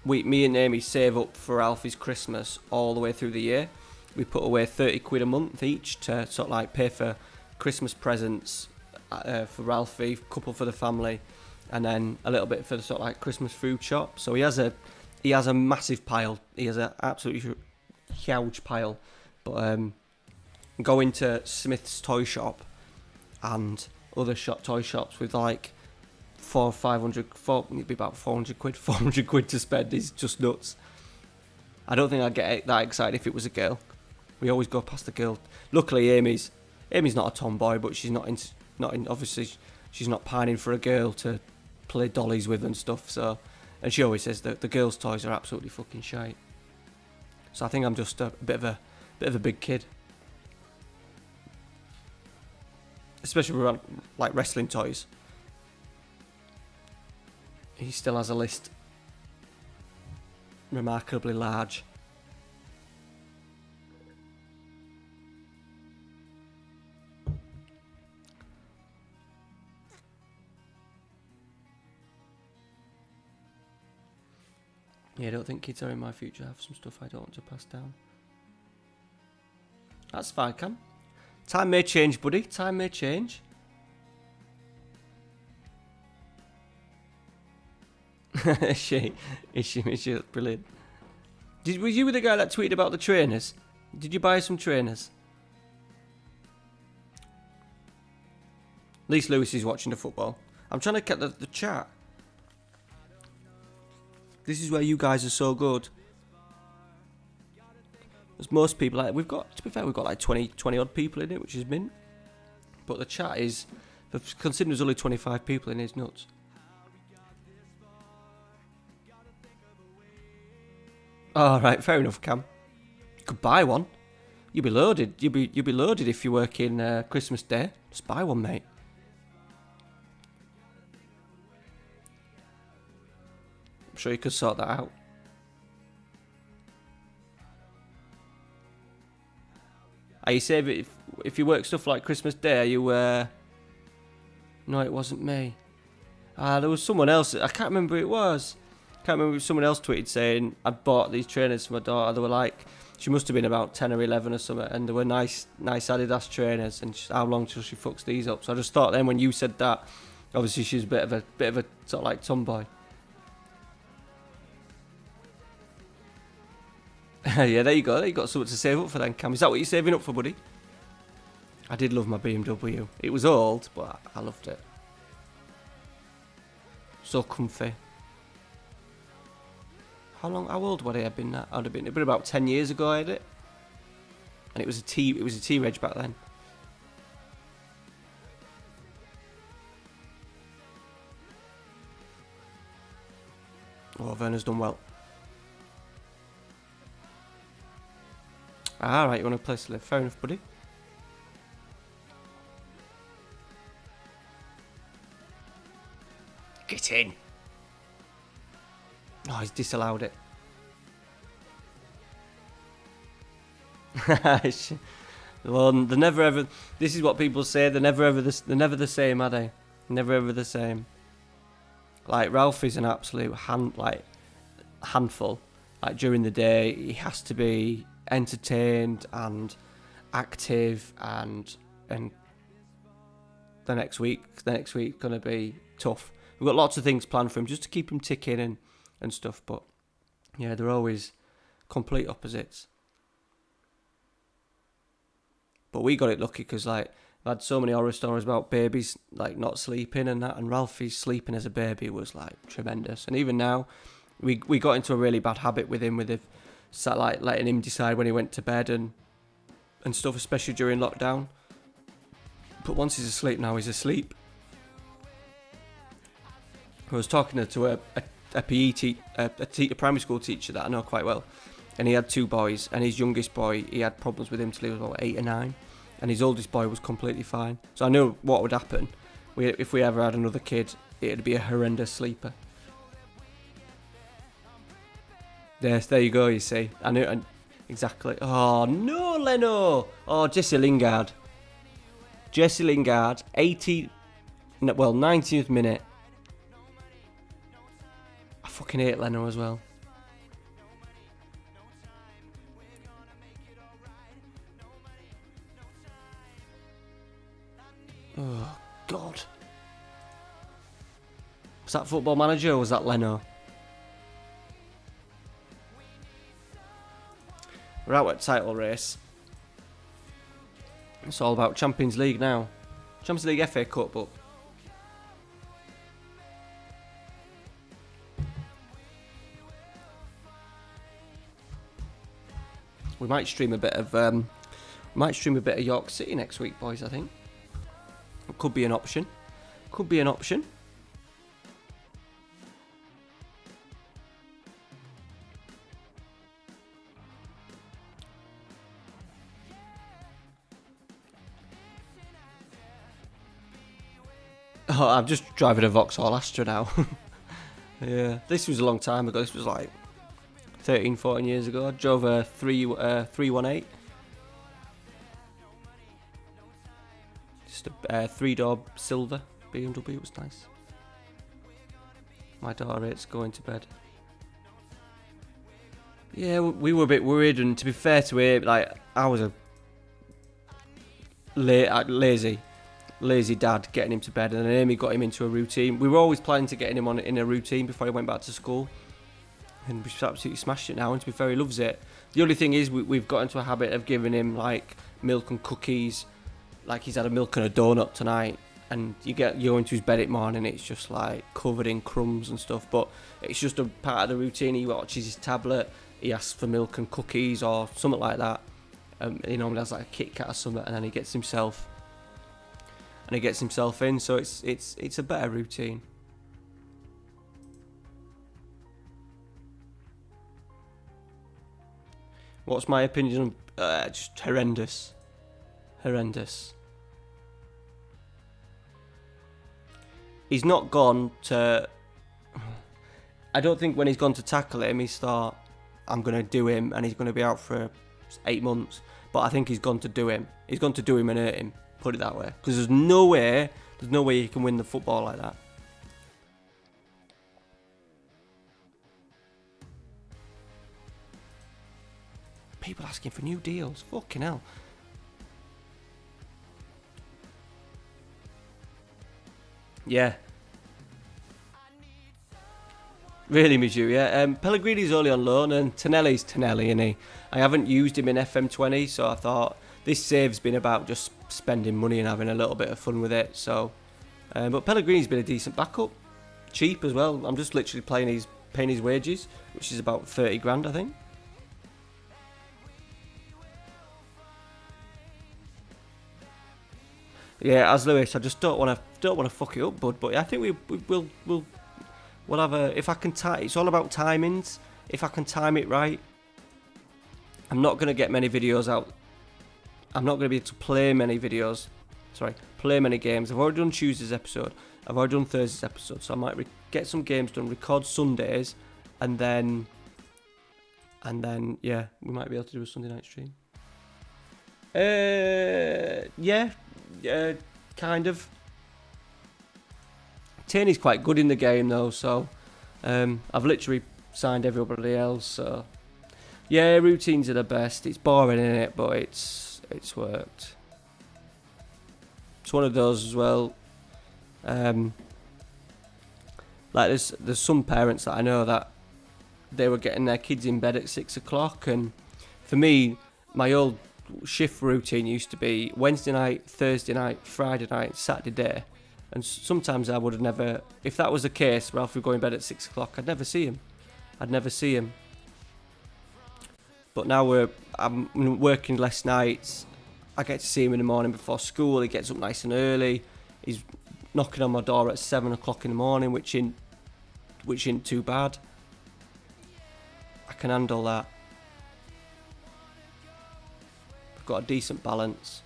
me and Amy save up for Ralphie's Christmas all the way through the year. We put away 30 quid a month each to sort of like pay for Christmas presents for Ralphie, a couple for the family, and then a little bit for the sort of like Christmas food shop. So he has a massive pile. He has an absolutely huge pile. But go into Smith's toy shop and other toy shops with like it'd be about 400 quid to spend. Is just nuts. I don't think I'd get that excited if it was a girl. We always go past the girl. Luckily Amy's not a tomboy, but she's not in obviously she's not pining for a girl to play dollies with and stuff, so, and she always says that the girls' toys are absolutely fucking shite. So I think I'm just a bit of a big kid. especially with like wrestling toys. He still has a list remarkably large. Yeah, I don't think kids are in my future. I have some stuff I don't want to pass down. That's fine, Cam. Time may change, buddy. Time may change. Is she? Brilliant. Were you the guy that tweeted about the trainers? Did you buy some trainers? At least Lewis is watching the football. I'm trying to get the chat. This is where you guys are so good. As most people, like, to be fair, we've got like 20 odd people in it, which is mint. But the chat is, considering there's only 25 people in it, it's nuts. Alright, fair enough, Cam. You could buy one. You'll be loaded. You'll be loaded if you work in Christmas Day. Just buy one, mate. I'm sure you could sort that out. Are you saying if you work stuff like Christmas Day, are you... No, it wasn't me. There was someone else. I can't remember who it was. Can't remember if someone else tweeted saying I'd bought these trainers for my daughter. They were like, she must have been about 10 or 11 or something, and they were nice Adidas trainers. And how long till she fucks these up? So I just thought then when you said that, obviously she's a bit of a sort of like tomboy. Yeah, there you go. You got something to save up for then, Cam. Is that what you're saving up for, buddy? I did love my BMW. It was old, but I loved it. So comfy. How old would I have been? That? It'd been about 10 years ago I had it. And it was a T-Reg back then. Oh, Werner's done well. Alright, you want a place to live. Fair enough, buddy. Get in. Oh, he's disallowed it. Well, they're never ever... This is what people say. They're never the same, are they? Never ever the same. Like, Ralphie's an absolute handful. Like, during the day, he has to be entertained and active, and the next week gonna be tough. We've got lots of things planned for him just to keep him ticking and stuff, but yeah, they're always complete opposites. But we got it lucky because like I've had so many horror stories about babies like not sleeping and that, and Ralphie's sleeping as a baby was like tremendous. And even now, we got into a really bad habit with him like letting him decide when he went to bed and stuff, especially during lockdown. But once he's asleep now, he's asleep. I was talking to a PE a primary school teacher that I know quite well, and he had two boys, and his youngest boy, he had problems with him till he was about 8 or 9, and his oldest boy was completely fine. So I knew what would happen. If we ever had another kid, it'd be a horrendous sleeper. Yes, there you go, you see. I knew exactly. Oh, no, Leno! Oh, Jesse Lingard. 19th minute. I fucking hate Leno as well. Oh, God. Was that Football Manager or was that Leno? We're out at title race. It's all about Champions League now. Champions League, FA Cup, but we might stream a bit of York City next week, boys. I think it could be an option. Oh, I'm just driving a Vauxhall Astra now. Yeah, this was a long time ago. This was like 13, 14 years ago. I drove a 318. Just a 3-door silver BMW. It was nice. My daughter hates going to bed. Yeah, we were a bit worried, and to be fair to her, like, I was a lazy dad getting him to bed, and then Amy got him into a routine. We were always planning to get him in a routine before he went back to school, and we've absolutely smashed it now, and to be fair, he loves it. The only thing is we've got into a habit of giving him like milk and cookies, like he's had a milk and a donut tonight, and you're into his bed at morning, it's just like covered in crumbs and stuff, but it's just a part of the routine. He watches his tablet, he asks for milk and cookies or something like that. He normally has like a Kit Kat or something, and then he gets himself in. So it's a better routine. What's my opinion on just horrendous. He's not gone to. I don't think when he's gone to tackle him, he's thought, I'm going to do him, and he's going to be out for 8 months. But I think he's gone to do him. He's gone to do him and hurt him. Put it that way. Because there's no way he can win the football like that. People asking for new deals. Fucking hell. Yeah. Really, Mizzou, yeah. Pellegrini's only on loan, and Tonelli's Tonelli, isn't he? I haven't used him in FM20, so I thought this save's been about just spending money and having a little bit of fun with it. So, but Pellegrini's been a decent backup, cheap as well. I'm just literally paying his wages, which is about 30 grand, I think. Yeah, as Lewis, I just don't want to fuck it up, bud. But I think we'll have a. If I can it's all about timings. If I can time it right, I'm not going to get many videos out. I'm not going to be able to play many games. I've already done Tuesday's episode. I've already done Thursday's episode. So I might get some games done, record Sundays, and then yeah, we might be able to do a Sunday night stream. Yeah, kind of. Tierney's quite good in the game though, so I've literally signed everybody else. So yeah, routines are the best. It's boring, isn't it? But it's worked. It's one of those as well. Like there's some parents that I know that they were getting their kids in bed at 6 o'clock, and for me, my old shift routine used to be Wednesday night, Thursday night, Friday night, Saturday day. And sometimes I would have never, if that was the case, Ralph would go in bed at 6 o'clock, I'd never see him. But now I'm working less nights. I get to see him in the morning before school. He gets up nice and early. He's knocking on my door at 7 o'clock in the morning, which ain't too bad. I can handle that. I've got a decent balance.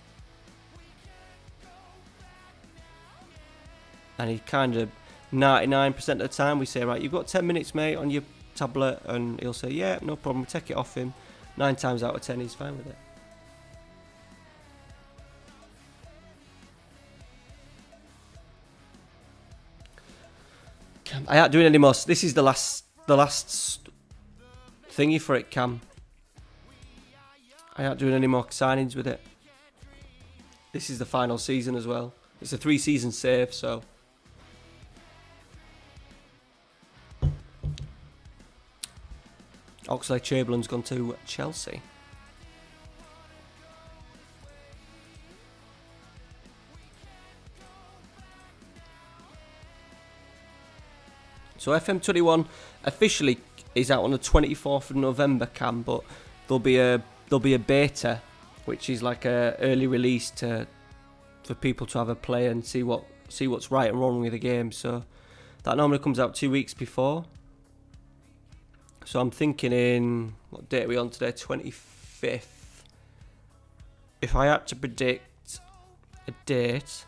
And he kind of 99% of the time we say, right, you've got 10 minutes, mate, on your tablet, and he'll say, yeah, no problem, we take it off him. 9 times out of 10 he's fine with it. I ain't doing any more. This is the last thingy for it, Cam. I ain't doing any more signings with it. This is the final season as well. It's a 3-season save, so. Oxlade-Chamberlain's gone to Chelsea. So FM21 officially is out on the 24th of November, Cam, but there'll be a beta, which is like a early release for people to have a play and see what's right and wrong with the game. So that normally comes out 2 weeks before. So I'm thinking what date are we on today? 25th. If I had to predict a date,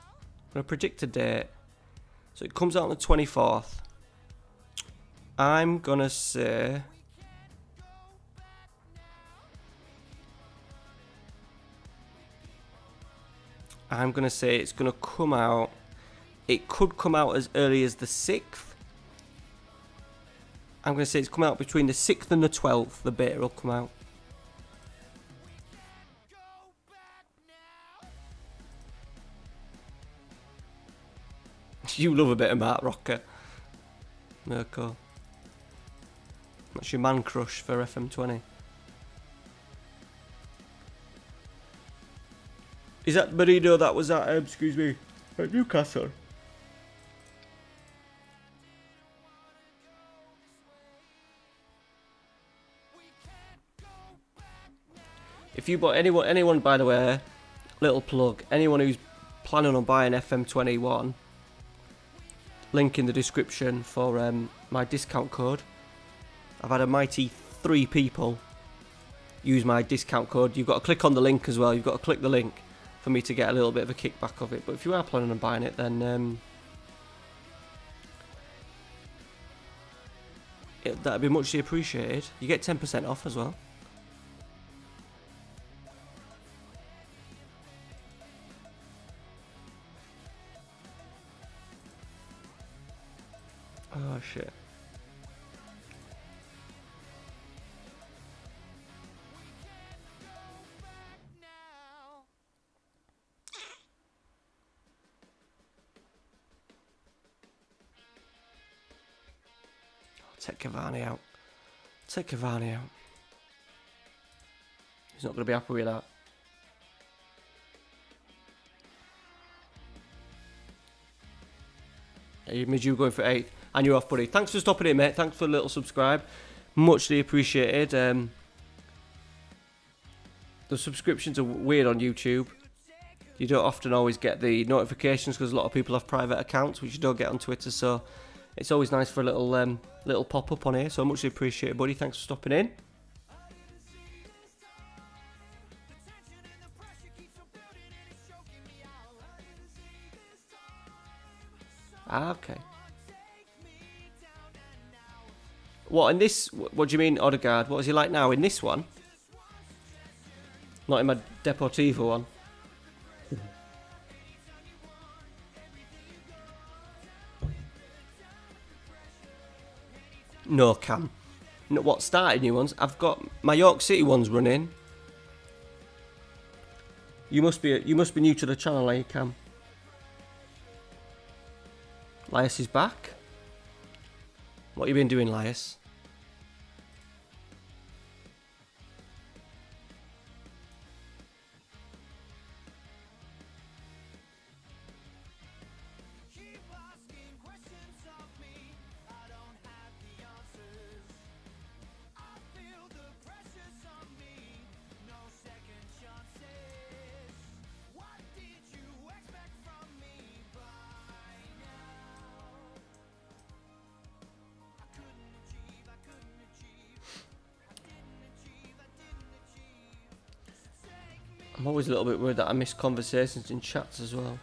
I'm going to predict a date. So it comes out on the 24th. I'm going to say... it's going to come out... It could come out as early as the 6th. I'm going to say it's come out between the 6th and the 12th. The beta will come out. You love a bit of Mark Rocker. Mirko. That's your man crush for FM20. Is that Marino that was at, at Newcastle? If you bought anyone by the way, little plug, anyone who's planning on buying FM21, link in the description for my discount code. I've had a mighty 3 people use my discount code. You've got to click on the link as well. You've got to click the link for me to get a little bit of a kickback of it. But if you are planning on buying it, then that'd be muchly appreciated. You get 10% off as well. Oh shit. Take Cavani out. Take Cavani out. He's not going to be happy with that. Midju going for 8th. And you're off, buddy. Thanks for stopping in, mate. Thanks for the little subscribe. Muchly appreciated. The subscriptions are weird on YouTube. You don't often always get the notifications because a lot of people have private accounts, which you don't get on Twitter. So it's always nice for a little pop-up on here. So muchly appreciated, buddy. Thanks for stopping in. Okay. What, in this... What do you mean, Odegaard? What is he like now in this one? Not in my Deportivo one. No, Cam. No, what, starting new ones? I've got my York City ones running. You must be new to the channel, eh, Cam? Lias is back. What you been doing, Lias? I'm always a little bit worried that I miss conversations in chats as well.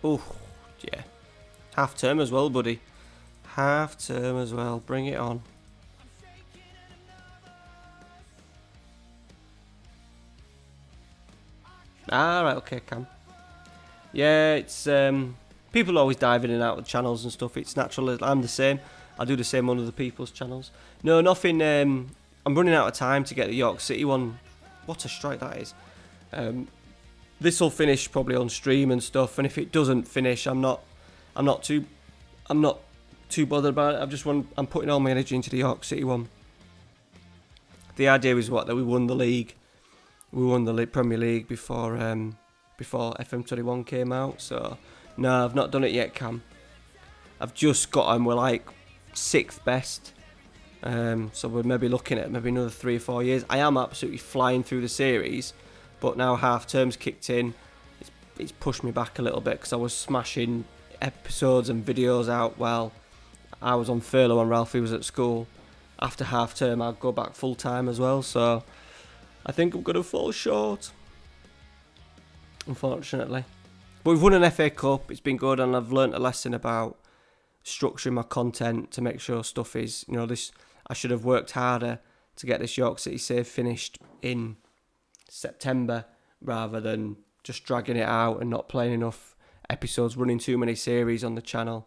Oh, yeah. Half term as well, buddy. Half term as well. Bring it on. Ah, right, okay, Cam. Yeah, it's people always dive in and out of channels and stuff. It's natural. I'm the same. I do the same on other people's channels. No, nothing. I'm running out of time to get the York City one. What a strike that is. This will finish probably on stream and stuff. And if it doesn't finish, I'm not too bothered about it. I'm putting all my energy into the York City one. The idea is that we won the league. We won the Premier League before FM21 came out. So, no, I've not done it yet, Cam. I've just got them. We're like 6th best. So we're maybe looking at maybe another 3 or 4 years. I am absolutely flying through the series. But now half term's kicked in. it's pushed me back a little bit because I was smashing episodes and videos out while I was on furlough and Ralphie was at school. After half term, I'd go back full time as well, so I think I'm going to fall short, unfortunately. But we've won an FA Cup, it's been good, and I've learnt a lesson about structuring my content to make sure stuff is, I should have worked harder to get this York City save finished in September rather than just dragging it out and not playing enough episodes, running too many series on the channel.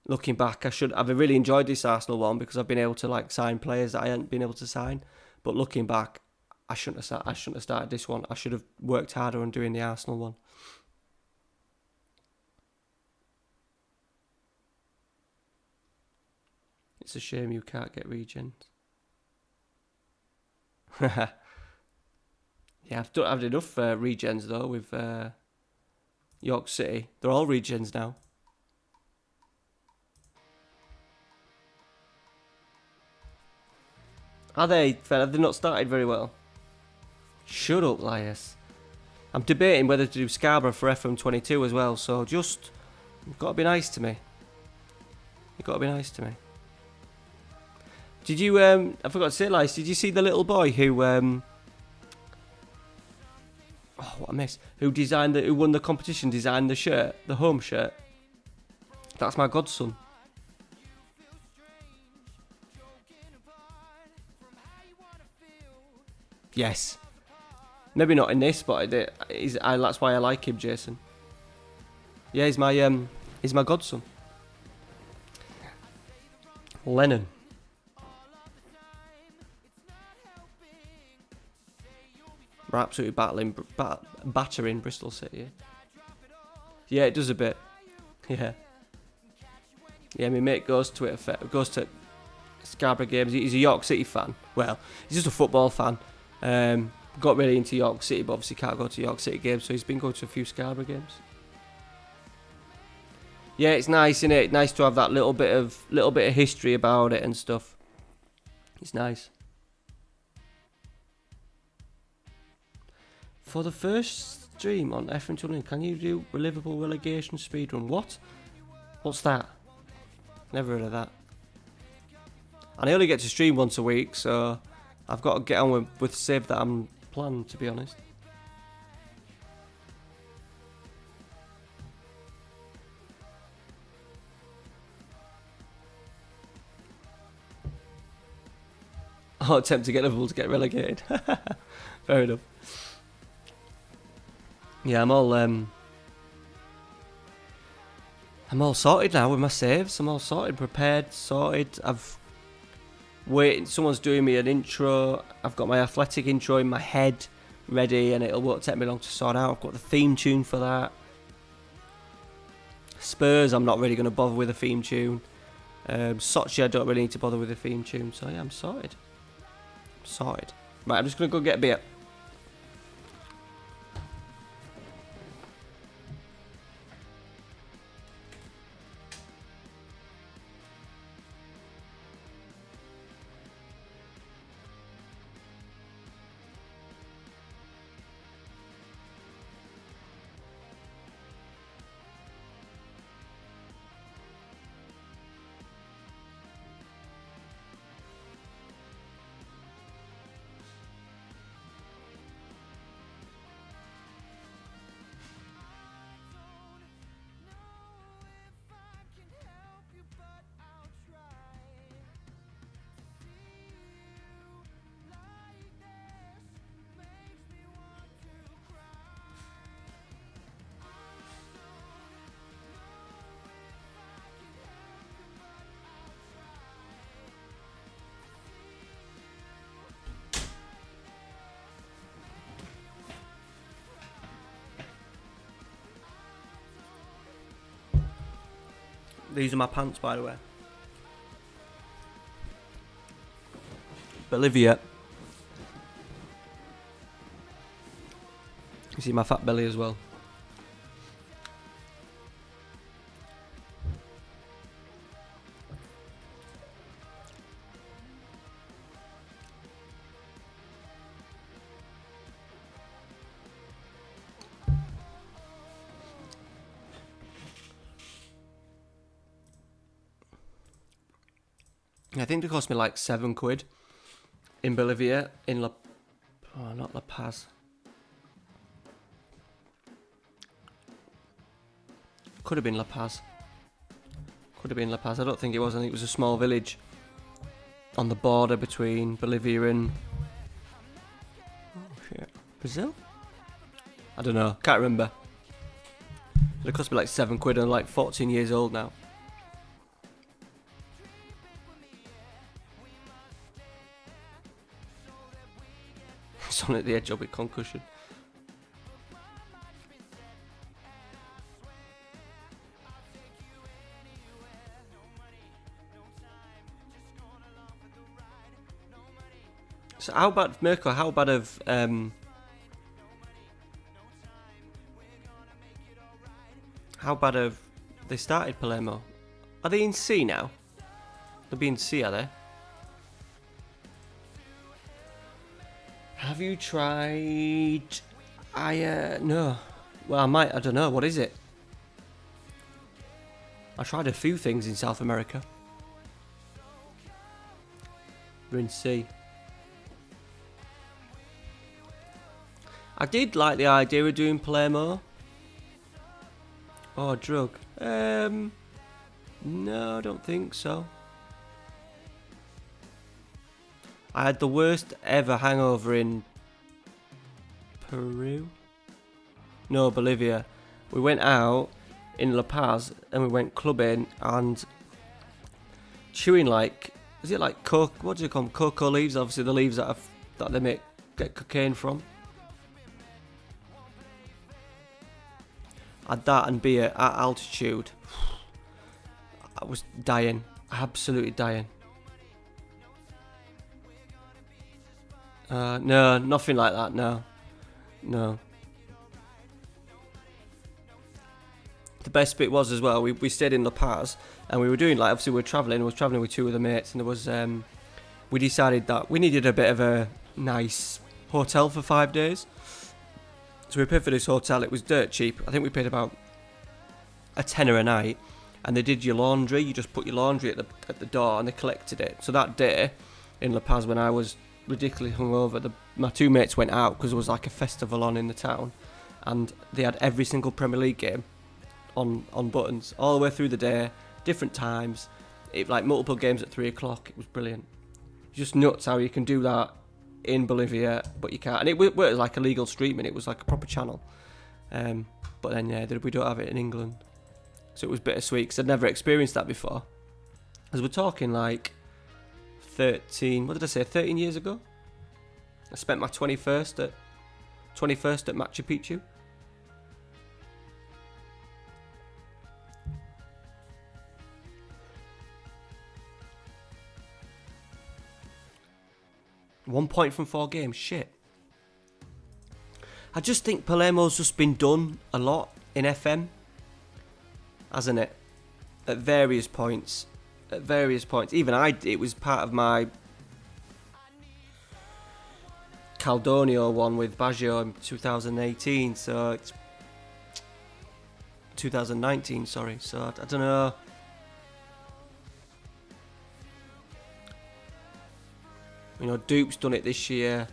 Looking back, I've really enjoyed this Arsenal one because I've been able to sign players that I hadn't been able to sign. But looking back, I shouldn't have started this one. I should have worked harder on doing the Arsenal one. It's a shame you can't get regens. Yeah, I've had enough regens though with York City. They're all regens now. Are they? Have they not started very well? Shut up, Lias. I'm debating whether to do Scarborough for FM22 as well, so just... You've got to be nice to me. You've got to be nice to me. Did you, I forgot to say, Lias, did you see the little boy who, oh, what a miss. Who won the competition, designed the shirt, the home shirt? That's my godson. Yes. Maybe not in this, but that's why I like him, Jason. Yeah, he's my godson. Lennon. We're absolutely battering Bristol City. Yeah, it does a bit. Yeah. Yeah, my mate goes to Scarborough games. He's a York City fan. Well, he's just a football fan. Got really into York City, but obviously can't go to York City games, so he's been going to a few Scarborough games. Yeah, it's nice, isn't it? Nice to have that little bit of history about it and stuff. It's nice. For the first stream on FM20, can you do Liverpool relegation speedrun? What? What's that? Never heard of that. And I only get to stream once a week, so I've got to get on with save that I'm planned, to be honest. Oh, attempt to get Liverpool to get relegated. Fair enough. Yeah, I'm all sorted now with my saves. I'm all sorted, prepared, sorted. Someone's doing me an intro. I've got my athletic intro in my head ready, and it won't take me long to sort out. I've got the theme tune for that. Spurs, I'm not really going to bother with a theme tune. Sochi, I don't really need to bother with a theme tune. So yeah, I'm sorted. Right, I'm just going to go get a beer. These are my pants, by the way. Bolivia. You see my fat belly as well. I think it cost me like £7 in Bolivia, not La Paz. Could have been La Paz. I don't think it was. I think it was a small village on the border between Bolivia and Brazil? I don't know. Can't remember. It cost me like £7 and I'm like 14 years old now. It's on at the edge of a concussion. So how bad, Mirko, how bad have they started Palermo? Are they in C now? They'll be in C, are they? Have you tried... no. Well, I don't know, what is it? I tried a few things in South America. We're in C. I did like the idea of doing Palermo. Oh, drug. No, I don't think so. I had the worst ever hangover in Peru. No, Bolivia. We went out in La Paz and we went clubbing and chewing like, is it like coke? What do you call them? Cocoa leaves. Obviously, the leaves that they get cocaine from. I had that and beer at altitude. I was dying. Absolutely dying. No, nothing like that, no. The best bit was as well, we stayed in La Paz and we were doing like, obviously we were travelling, I was travelling with two other mates and there was, we decided that we needed a bit of a nice hotel for 5 days. So we paid for this hotel, it was dirt cheap. I think we paid about a tenner a night and they did your laundry. You just put your laundry at the door and they collected it. So that day in La Paz when I was ridiculously hungover, my two mates went out because there was like a festival on in the town and they had every single Premier League game on buttons all the way through the day, different times, like multiple games at 3 o'clock. It was brilliant. Just nuts how you can do that in Bolivia, but you can't. And it was like illegal streaming. It was like a proper channel. But then, yeah, we don't have it in England. So it was bittersweet because I'd never experienced that before. As we're talking like 13 years ago. I spent my 21st at Machu Picchu. One point from 4 games, shit. I just think Palermo's just been done a lot in FM, hasn't it? At various points. Even it was part of my Caldonio one with Baggio in 2018, so it's 2019, sorry. So I don't know. You know, Dupe's done it this year.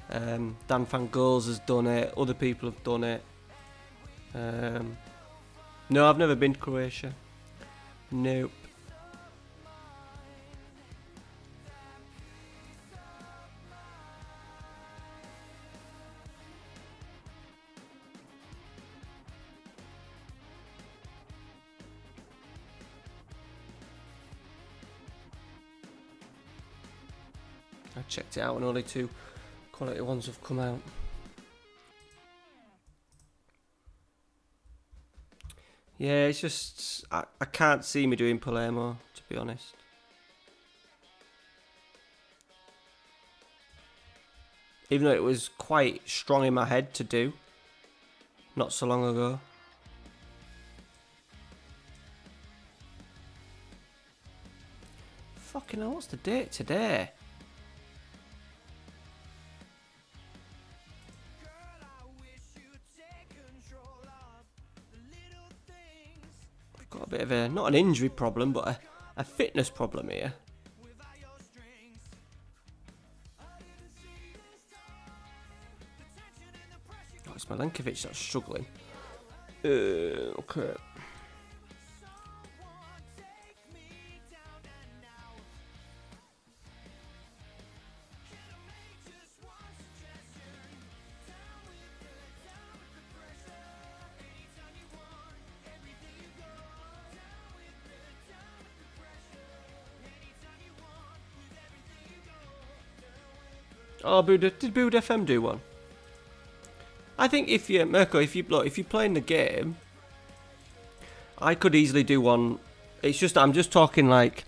Dan Van Gols has done it. Other people have done it. No, I've never been to Croatia. Nope. I checked it out and only 2 quality ones have come out. Yeah, it's just I can't see me doing Palermo, to be honest. Even though it was quite strong in my head to do not so long ago. Fucking hell, what's the date today? Got a bit of not an injury problem, but a fitness problem here. It's Milenkovic that's struggling. Okay. Oh, did Bood FM do one? I think if you're playing the game, I could easily do one. It's just I'm just talking like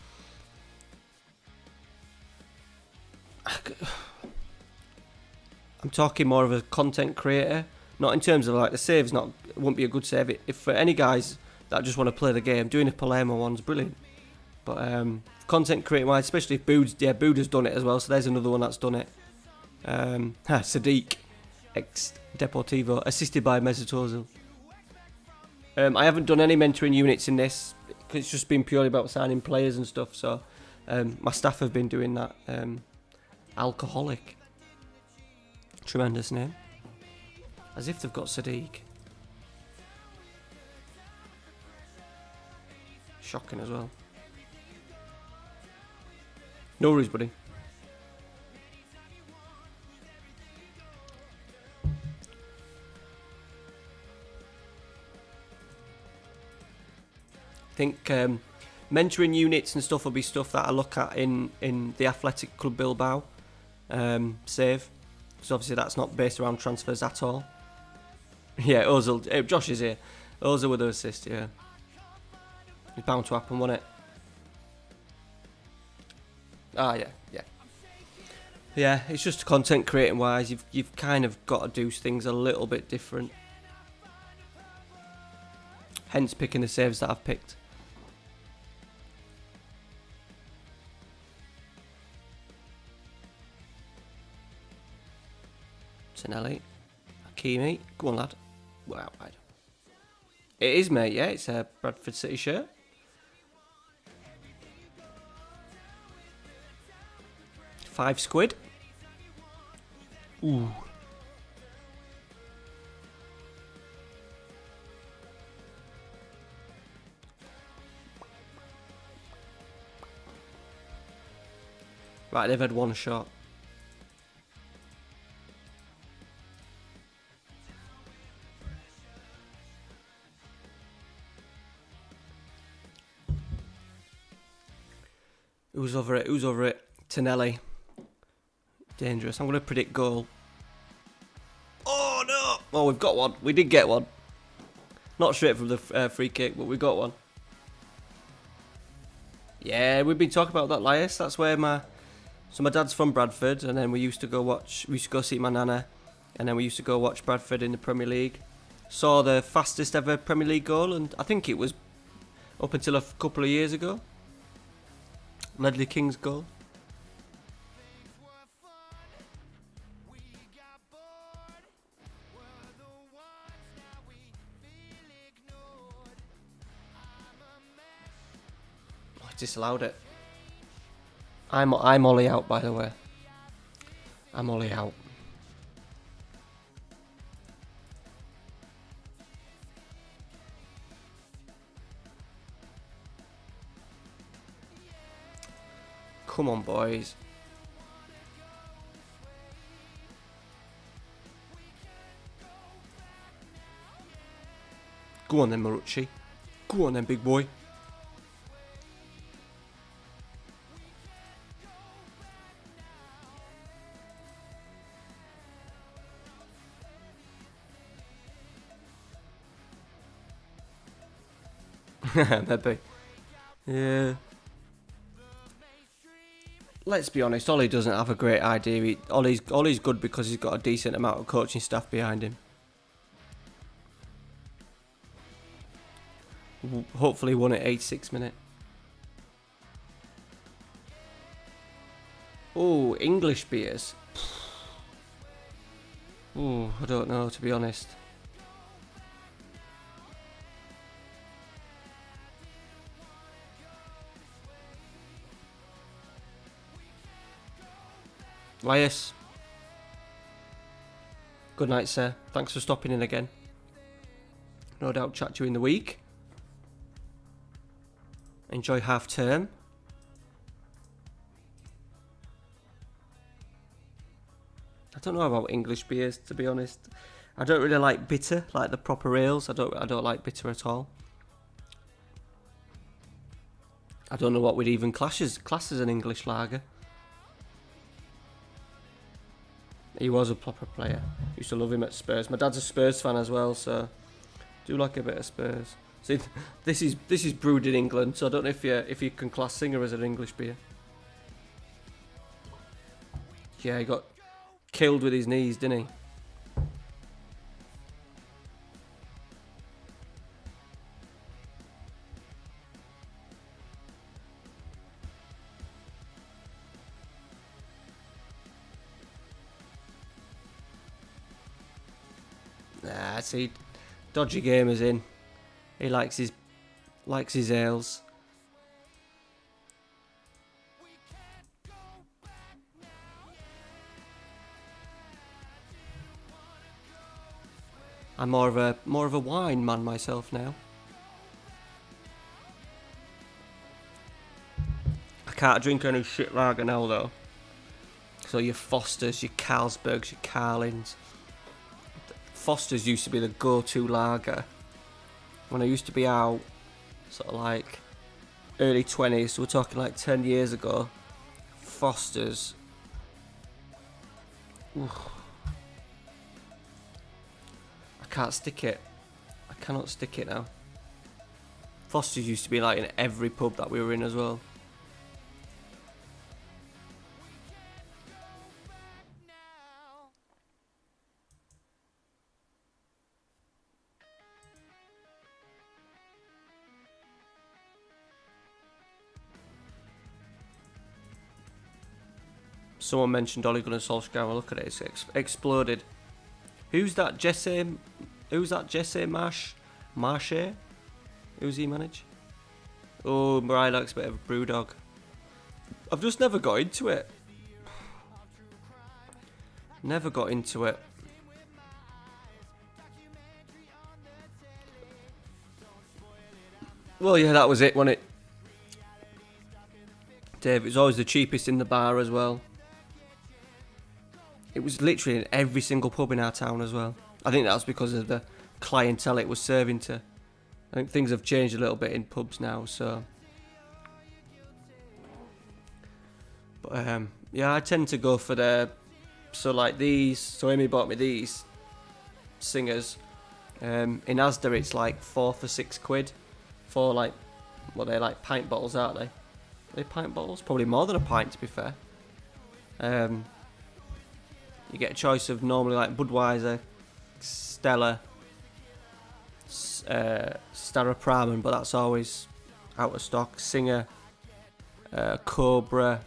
I'm talking more of a content creator, not in terms of like the save's not it wouldn't be a good save. If for any guys that just want to play the game, doing a Palermo one's brilliant. But content creator wise, especially if Bood has done it as well. So there's another one that's done it. Sadiq, ex Deportivo, assisted by Mesut Ozil. I haven't done any mentoring units in this because it's just been purely about signing players and stuff. So my staff have been doing that. Alcoholic, tremendous name. As if they've got Sadiq. Shocking as well. No worries, buddy. I think mentoring units and stuff will be stuff that I look at in the Athletic Club Bilbao save. Because obviously that's not based around transfers at all. Yeah, Ozil. Josh is here. Ozil with the assist, yeah. It's bound to happen, wasn't it? Ah, yeah. Yeah, it's just content creating wise, you've kind of got to do things a little bit different. Hence picking the saves that I've picked. Tonelli. Hakimi. Go on, lad. Wow, wide. It is, mate, yeah. It's a Bradford City shirt. £5. Ooh. Right, they've had one shot. Who's over it? Tonelli. Dangerous. I'm going to predict goal. Oh, no! Oh, we've got one. We did get one. Not straight from the free kick, but we got one. Yeah, we've been talking about that, Lias. That's where my dad's from Bradford, and then we used to go see my nana, and then we used to go watch Bradford in the Premier League. Saw the fastest ever Premier League goal, and I think it was up until a couple of years ago. Ledley King's goal. Oh, I disallowed it. I'm Ollie out, by the way. I'm Ollie out. Come on, boys. Go on then, Marucci. Go on then, big boy. Maybe. Yeah. Let's be honest, Ollie doesn't have a great idea. Ollie's good because he's got a decent amount of coaching staff behind him. Hopefully won at 86 minute. Oh, English beers. Oh, I don't know, to be honest. Lias. Good night, sir. Thanks for stopping in again. No doubt chat to you in the week. Enjoy half term. I don't know about English beers, to be honest. I don't really like bitter, like the proper ales. I don't like bitter at all. I don't know what we'd even class as an English lager. He was a proper player. Used to love him at Spurs. My dad's a Spurs fan as well, so do like a bit of Spurs. See, this is brewed in England, so I don't know if you can class Singer as an English beer. Yeah, he got killed with his knees, didn't he? Nah, see, dodgy gamer's in. He likes his ales. I'm more of a wine man myself now. I can't drink any shit lager now though. So your Fosters, your Carlsbergs, your Carlins. Foster's used to be the go-to lager when I used to be out, sort of like early 20s, so we're talking like 10 years ago. Foster's. Oof. I can't stick it. I cannot stick it now. Foster's used to be like in every pub that we were in as well. Someone mentioned Ole Gunnar Solskjaer. Well, look at it, it's exploded. Who's that Jesse Marsh? Marche? Who's he manage? Oh, Mariah likes a bit of a brew dog. I've just never got into it. Never got into it. Well, yeah, that was it, wasn't it? Dave, it was always the cheapest in the bar as well. It was literally in every single pub in our town as well. I think that was because of the clientele it was serving to. I think things have changed a little bit in pubs now, so. But yeah, I tend to go for so like these. So Amy bought me these Singers. In Asda it's like 4 for £6. For like, well, they're like pint bottles, aren't they? Are they pint bottles? Probably more than a pint, to be fair. You get a choice of normally like Budweiser, Stella, Staropramen, but that's always out of stock. Singer, Cobra.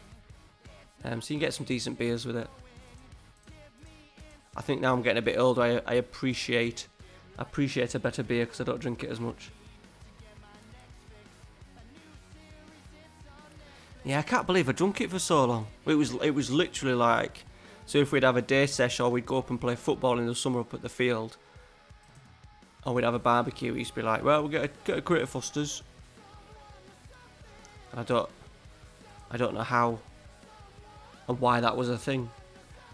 So you can get some decent beers with it. I think now I'm getting a bit older. I appreciate a better beer because I don't drink it as much. Yeah, I can't believe I drunk it for so long. It was literally like, so if we'd have a day sesh or we'd go up and play football in the summer up at the field, or we'd have a barbecue, we used to be like, well, we'll get a crate of Fosters. And I don't know how and why that was a thing.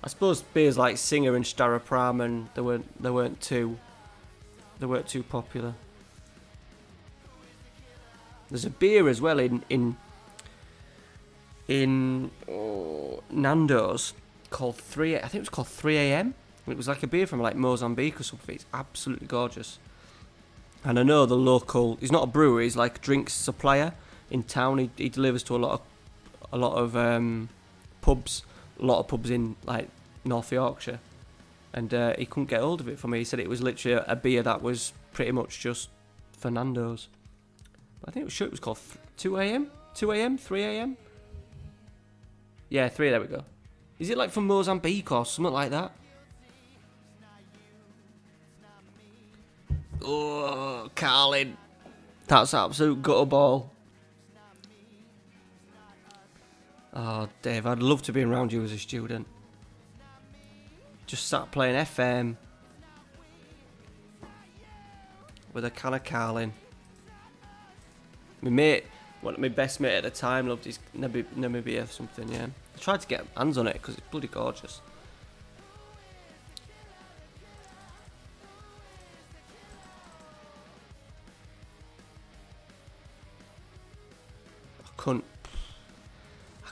I suppose beers like Singer and Staropramen, they weren't too popular. There's a beer as well in Nando's called 3. I think it was called 3 a.m. It was like a beer from like Mozambique or something. It's absolutely gorgeous. And I know the local. He's not a brewer. He's like a drinks supplier in town. He delivers to a lot of pubs. A lot of pubs in like North Yorkshire. And he couldn't get hold of it for me. He said it was literally a beer that was pretty much just for Nando's. But I think it was called 2 a.m. 2 a.m. 3 a.m. Yeah, 3, there we go. Is it like from Mozambique or something like that? Oh, Carlin. That's absolute gutter ball. Oh, Dave, I'd love to be around you as a student. just sat playing FM with a can of Carling. My best mate at the time loved his Namibia or something, yeah. I tried to get hands on it because it's bloody gorgeous. I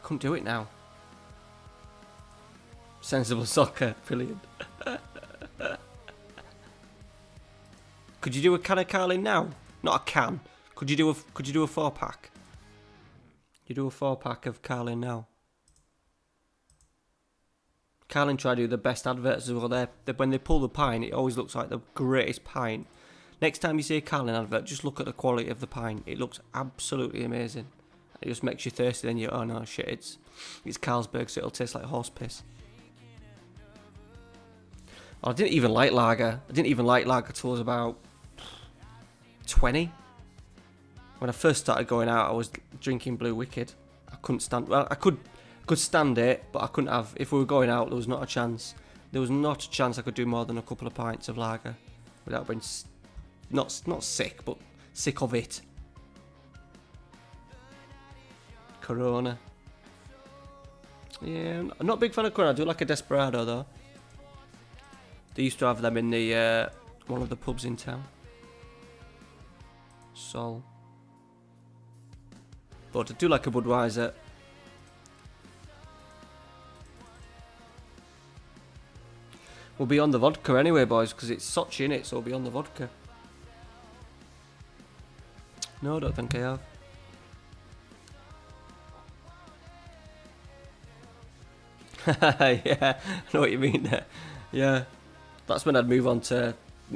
couldn't do it now. Sensible soccer, brilliant. Could you do a can of Carling now? Not a can. Could you do a 4-pack? You do a 4-pack of Carling now. Carling try to do the best adverts as well. When they pull the pint, it always looks like the greatest pint. Next time you see a Carling advert, just look at the quality of the pint. It looks absolutely amazing. It just makes you thirsty. Then you, oh no, shit, it's Carlsberg, so it'll taste like horse piss. I didn't even like lager. I didn't even like lager till I was about 20. When I first started going out, I was drinking Blue Wicked. I couldn't stand. Well, I could stand it, but I couldn't have. If we were going out, there was not a chance. There was not a chance I could do more than a couple of pints of lager without being not sick, but sick of it. Corona. Yeah, I'm not a big fan of Corona. I do like a Desperado though. They used to have them in the one of the pubs in town. Sol. But I do like a Budweiser. We'll be on the vodka anyway, boys, because it's Sochi in it, so we'll be on the vodka. No, I don't think I have. Yeah, I know what you mean there. Yeah, that's when I'd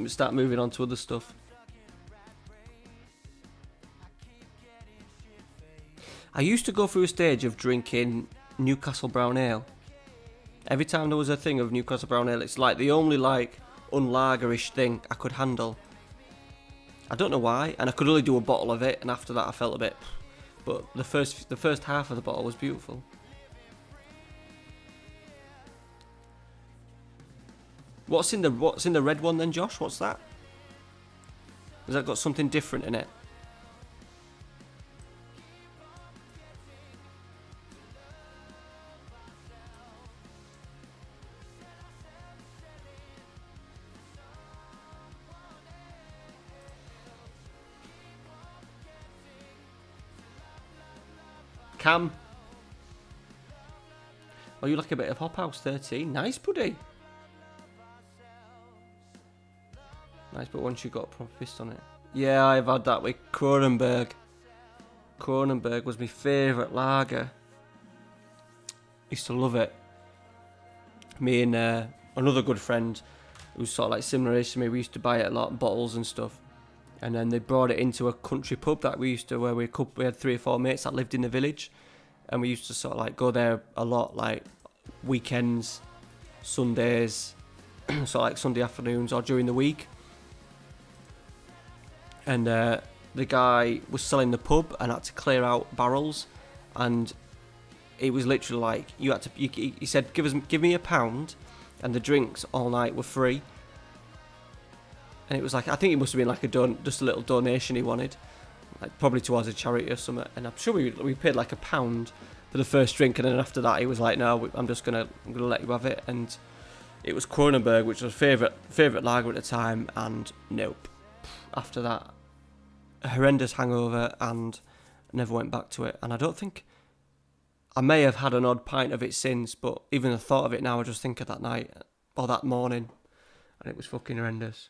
start moving on to other stuff. I used to go through a stage of drinking Newcastle Brown Ale. Every time there was a thing of Newcastle Brown Ale, it's like the only like unlagerish thing I could handle. I don't know why, and I could only do a bottle of it, and after that I felt a bit. But the first half of the bottle was beautiful. What's in the red one then, Josh? What's that? Has that got something different in it? Cam. Oh, you like a bit of Hop House 13. Nice, buddy. Nice, but once you got a proper fist on it. Yeah, I've had that with Kronenberg. Kronenberg was my favourite lager. Used to love it. Me and another good friend who's sort of like similar age to me, we used to buy it a lot in bottles and stuff. And then they brought it into a country pub that we used to, where we had 3 or 4 mates that lived in the village. And we used to sort of like go there a lot, like weekends, Sundays, sort of like Sunday afternoons or during the week. And the guy was selling the pub and had to clear out barrels, and it was literally like you had to. He said, "Give me £1, and the drinks all night were free." And it was like, I think it must have been like just a little donation he wanted, like probably towards a charity or something. And I'm sure we paid like £1 for the first drink, and then after that he was like, "No, I'm gonna let you have it." And it was Kronenberg, which was favourite lager at the time, and nope. After that, a horrendous hangover, and never went back to it. And I don't think I may have had an odd pint of it since, but even the thought of it now, I just think of that night or that morning, and it was fucking horrendous.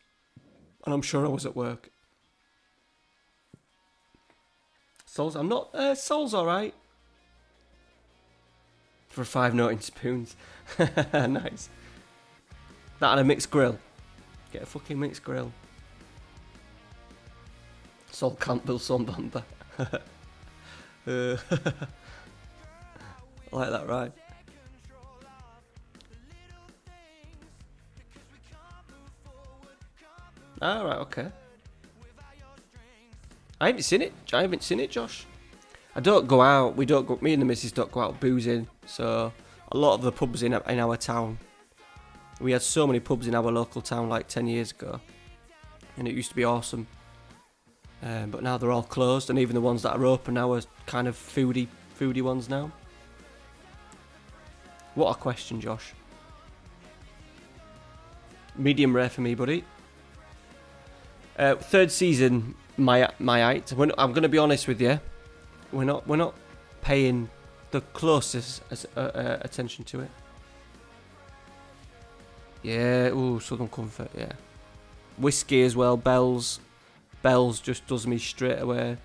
And I'm sure I was at work. Sol's alright. For 5 noting spoons. Nice. That and a mixed grill. Get a fucking mixed grill. Sol Campbell Sunbomber. I like that, right? Alright, okay. I haven't seen it, Josh. I don't go out. Me and the missus don't go out boozing. So a lot of the pubs in our town, We had so many pubs in our local town like 10 years ago, and it used to be awesome. But now they're all closed, and even the ones that are open now are kind of foodie ones now. What a question, Josh. Medium rare for me, buddy. Third season, my height. I'm going to be honest with you. We're not paying the closest attention to it. Yeah, ooh, Southern Comfort, yeah. Whiskey as well, Bell's. Bell's just does me straight away.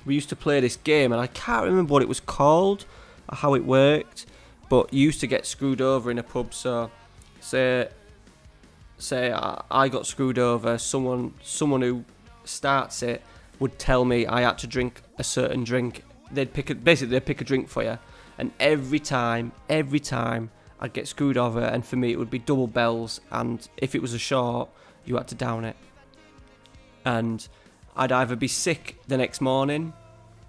We used to play this game, and I can't remember what it was called or how it worked, but you used to get screwed over in a pub. So, say I got screwed over. Someone who starts it would tell me I had to drink a certain drink. They'd pick a drink for you, and every time I'd get screwed over, and for me it would be double Bells, and if it was a short, you had to down it. And I'd either be sick the next morning,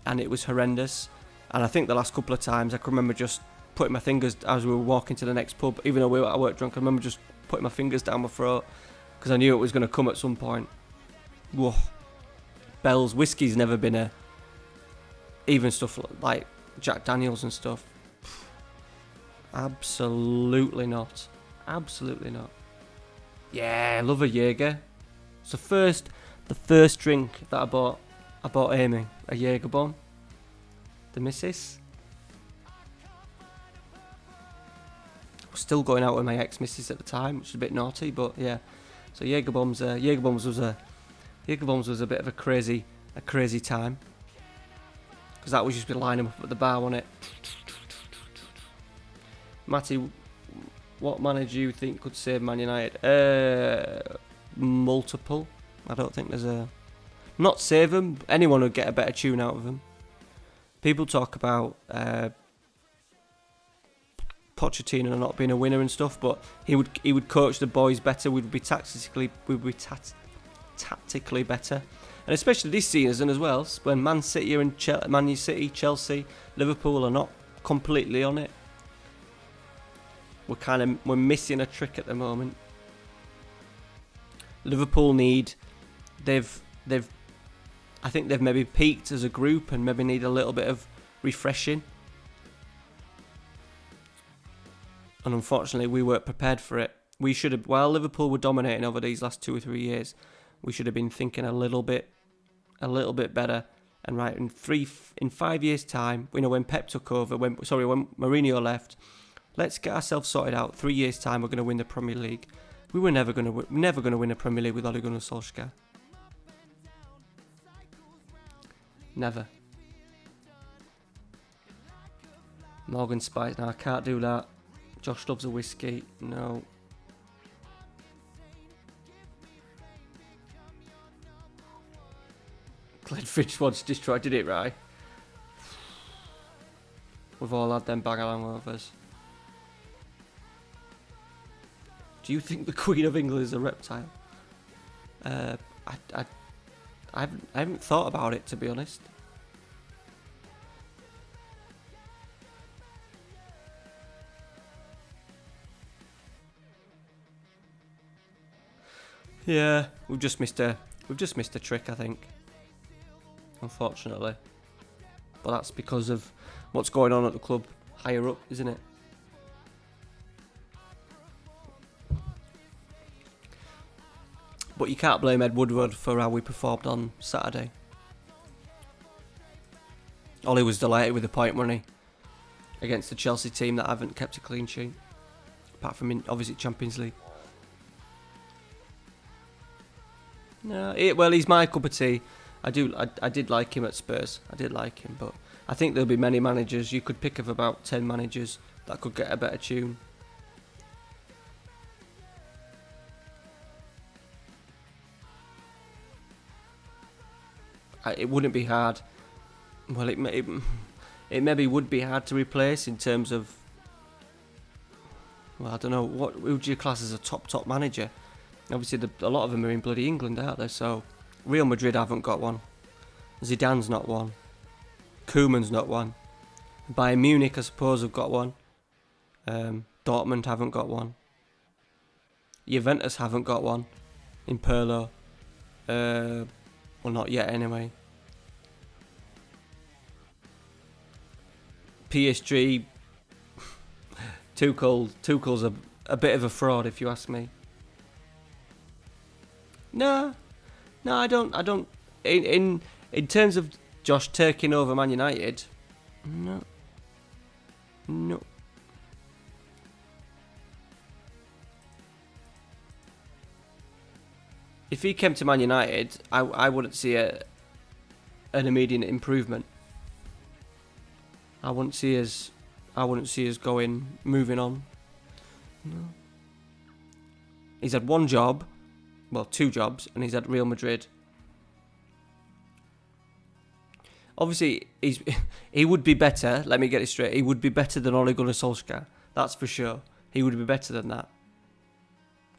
and it was horrendous, and I think the last couple of times I can remember just putting my fingers, as we were walking to the next pub, even though I weren't drunk, I remember just putting my fingers down my throat, because I knew it was going to come at some point. Whoa. Bell's whiskey's never been even stuff like Jack Daniels and stuff. Absolutely not. Yeah, I love a Jaeger. It's the first drink that I bought Amy a Jaeger bomb. The missus. I was still going out with my ex-missus at the time, which was a bit naughty, but yeah. So Jaeger bombs was a bit of a crazy time, because that was just be lining up at the bar, wasn't it? Matty, what manager do you think could save Man United? Multiple. I don't think there's a... Not save them, anyone would get a better tune out of them. People talk about Pochettino not being a winner and stuff, but he would coach the boys better. We'd be tactically better, and especially this season as well, when Man City and Man City, Chelsea, Liverpool are not completely on it. We're missing a trick at the moment. Liverpool I think they've maybe peaked as a group and maybe need a little bit of refreshing. And unfortunately, we weren't prepared for it. We should have, while Liverpool were dominating over these last 2 or 3 years, we should have been thinking a little bit better. And right, in 5 years' time, when Pep took over, when Mourinho left, let's get ourselves sorted out. 3 years' time, we're going to win the Premier League. We were never going to win a Premier League with Ole Gunnar Solskjaer. Never. Morgan Spice. No, I can't do that. Josh loves a whiskey. No. Glenfiddich wants destroyed. Did it right? We've all had them bag of hangovers. Do you think the Queen of England is a reptile? I haven't thought about it, to be honest. Yeah, we've just missed a trick, I think. Unfortunately. But that's because of what's going on at the club higher up, isn't it? But you can't blame Ed Woodward for how we performed on Saturday. Ollie was delighted with the point, wasn't he? Against the Chelsea team that haven't kept a clean sheet. Apart from in, obviously, Champions League. No, he's my cup of tea. I did like him at Spurs. I did like him, but I think there'll be many managers. You could pick of about 10 managers that could get a better tune. It wouldn't be hard. Well, it maybe would be hard to replace in terms of. Well, I don't know what would you class as a top manager. Obviously, a lot of them are in bloody England, aren't they? So, Real Madrid haven't got one. Zidane's not one. Koeman's not one. Bayern Munich, I suppose, have got one. Dortmund haven't got one. Juventus haven't got one in Pirlo. Well, not yet anyway. PSG, Tuchel's a bit of a fraud, if you ask me. No, I don't. In terms of Josh taking over Man United, no. If he came to Man United, I wouldn't see an immediate improvement. I wouldn't see us moving on. No. He's had one job, well, 2 jobs, and he's at Real Madrid. Obviously, he would be better. Let me get it straight. He would be better than Ole Gunnar Solskjaer. That's for sure. He would be better than that.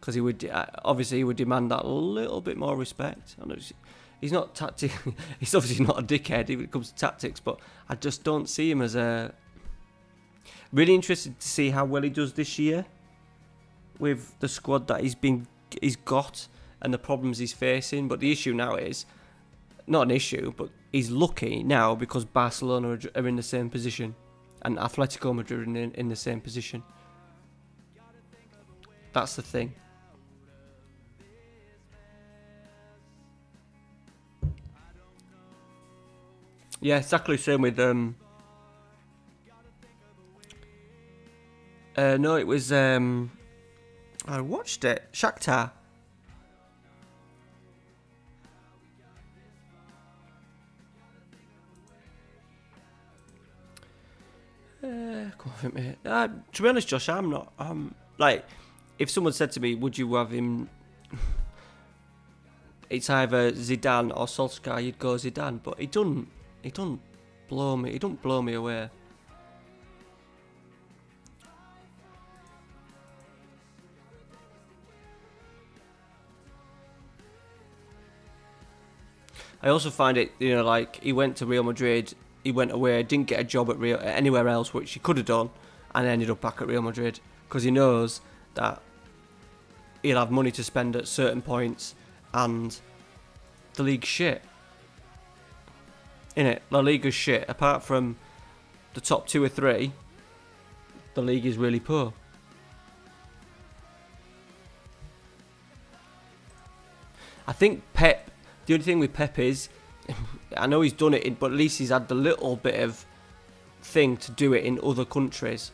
Because he would demand that little bit more respect. I know he's not tactic. He's obviously not a dickhead when it comes to tactics, but I just don't see him as a. Really interested to see how well he does this year with the squad that he's got and the problems he's facing. But the issue now is not an issue, but he's lucky now because Barcelona are in the same position and Atletico Madrid are in the same position. That's the thing. Yeah, exactly the same with no, it was I watched it. Shakhtar. To be honest, Josh, I'm not. Like, if someone said to me, "Would you have him?" It's either Zidane or Solskjaer. You'd go Zidane, but he don't blow me. He don't blow me away. I also find it, like he went to Real Madrid, he went away, didn't get a job at anywhere else, which he could have done, and ended up back at Real Madrid because he knows that he'll have money to spend at certain points, and the league's shit. Innit? La Liga's shit. Apart from the top 2 or 3, the league is really poor. I think Pep. The only thing with Pep is, I know he's done it, but at least he's had the little bit of thing to do it in other countries.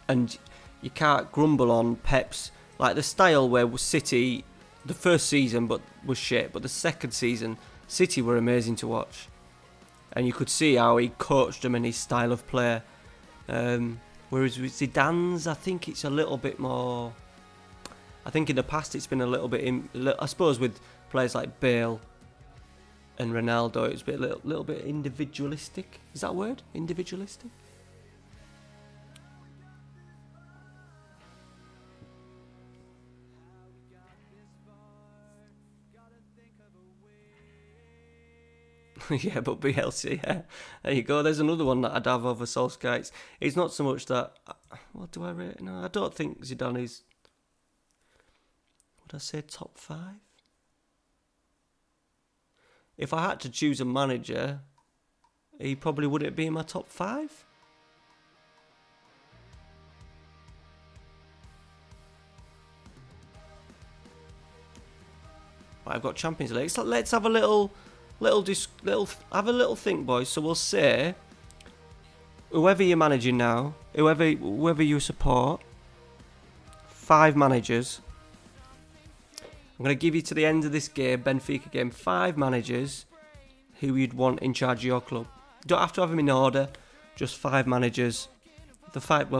And you can't grumble on Pep's, like the style where City, the first season was shit, but the second season, City were amazing to watch. And you could see how he coached them and his style of play. Whereas with Zidane's, I think it's a little bit more. I think in the past it's been a little bit. I suppose with players like Bale and Ronaldo, it's been a little bit individualistic. Is that a word? Individualistic? Yeah, but BLC, yeah. There you go. There's another one that I'd have over Solskjaer. It's not so much that. What do I rate? No, I don't think Zidane is. Would I say top 5? If I had to choose a manager, he probably wouldn't be in my top 5. Right, I've got Champions League. So let's have a little think, boys. So we'll say whoever you're managing now, whoever you support, 5 managers. I'm going to give you to the end of this game, Benfica game, 5 managers who you'd want in charge of your club. You don't have to have them in order, just 5 managers. The 5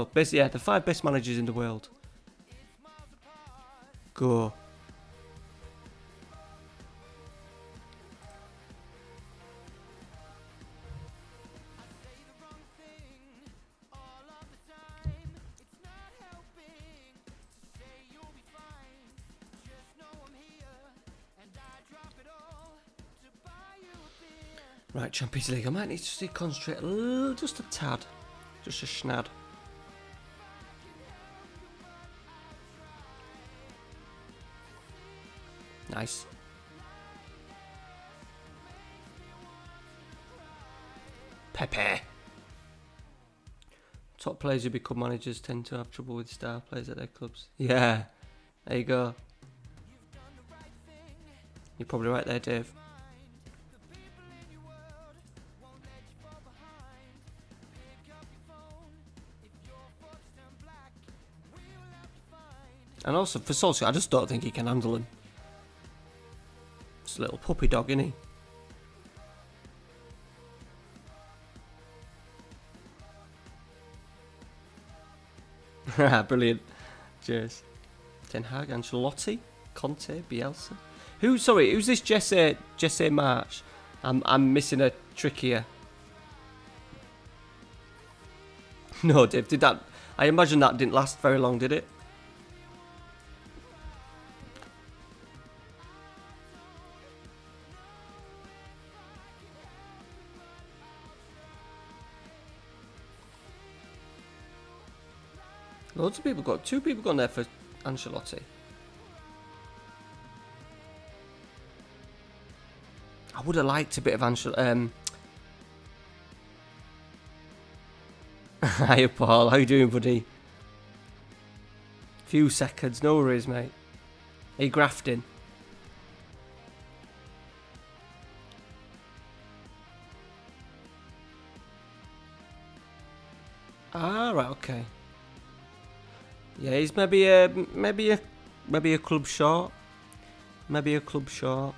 best managers in the world. Go. Right, Champions League. I might need to concentrate a little, just a tad. Just a schnad. Nice. Pepe. Top players who become managers tend to have trouble with star players at their clubs. Yeah, there you go. You're probably right there, Dave. And also for Solskjaer, I just don't think he can handle him. It's a little puppy dog, isn't he? Brilliant. Cheers. Ten Hag, Ancelotti, Conte, Bielsa. Who's this Jesse March? I'm missing a trick here. No, Dave, did that? I imagine that didn't last very long, did it? Loads of people got 2 people gone there for Ancelotti. I would have liked a bit of Ancelotti. Hiya, Paul. How you doing, buddy? Few seconds, no worries, mate. Are you grafting? Ah, right, okay. Yeah, he's maybe a club short. Maybe a club short.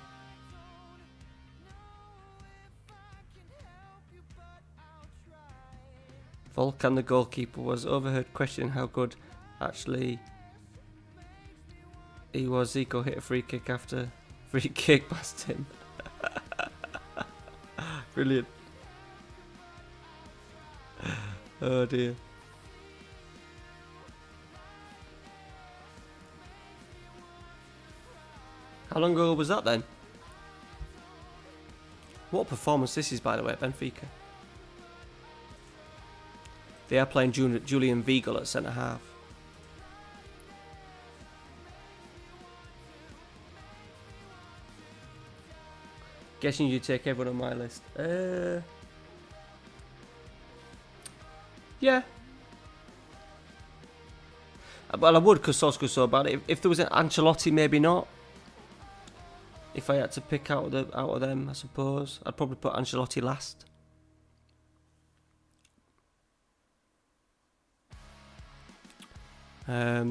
Volkan, the goalkeeper, was overheard questioning how good actually he was. Zico hit a free kick after free kick past him. Brilliant. Oh dear. How long ago was that then? What a performance this is, by the way, Benfica. They are playing Julian Weigl at centre half. Guessing you take everyone on my list. Yeah. Well, I would because Solskjaer's so bad. If there was an Ancelotti, maybe not. If I had to pick out of them, I suppose I'd probably put Ancelotti last. I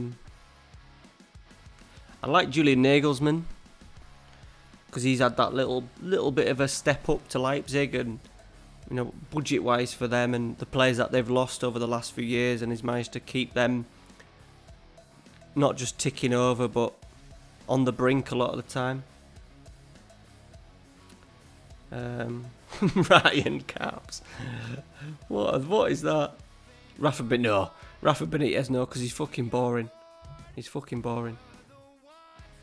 like Julian Nagelsmann because he's had that little bit of a step up to Leipzig, and you know, budget wise for them and the players that they've lost over the last few years, and he's managed to keep them not just ticking over but on the brink a lot of the time. Ryan Caps. What is that? Rafa Benitez, no, because he's fucking boring. He's fucking boring.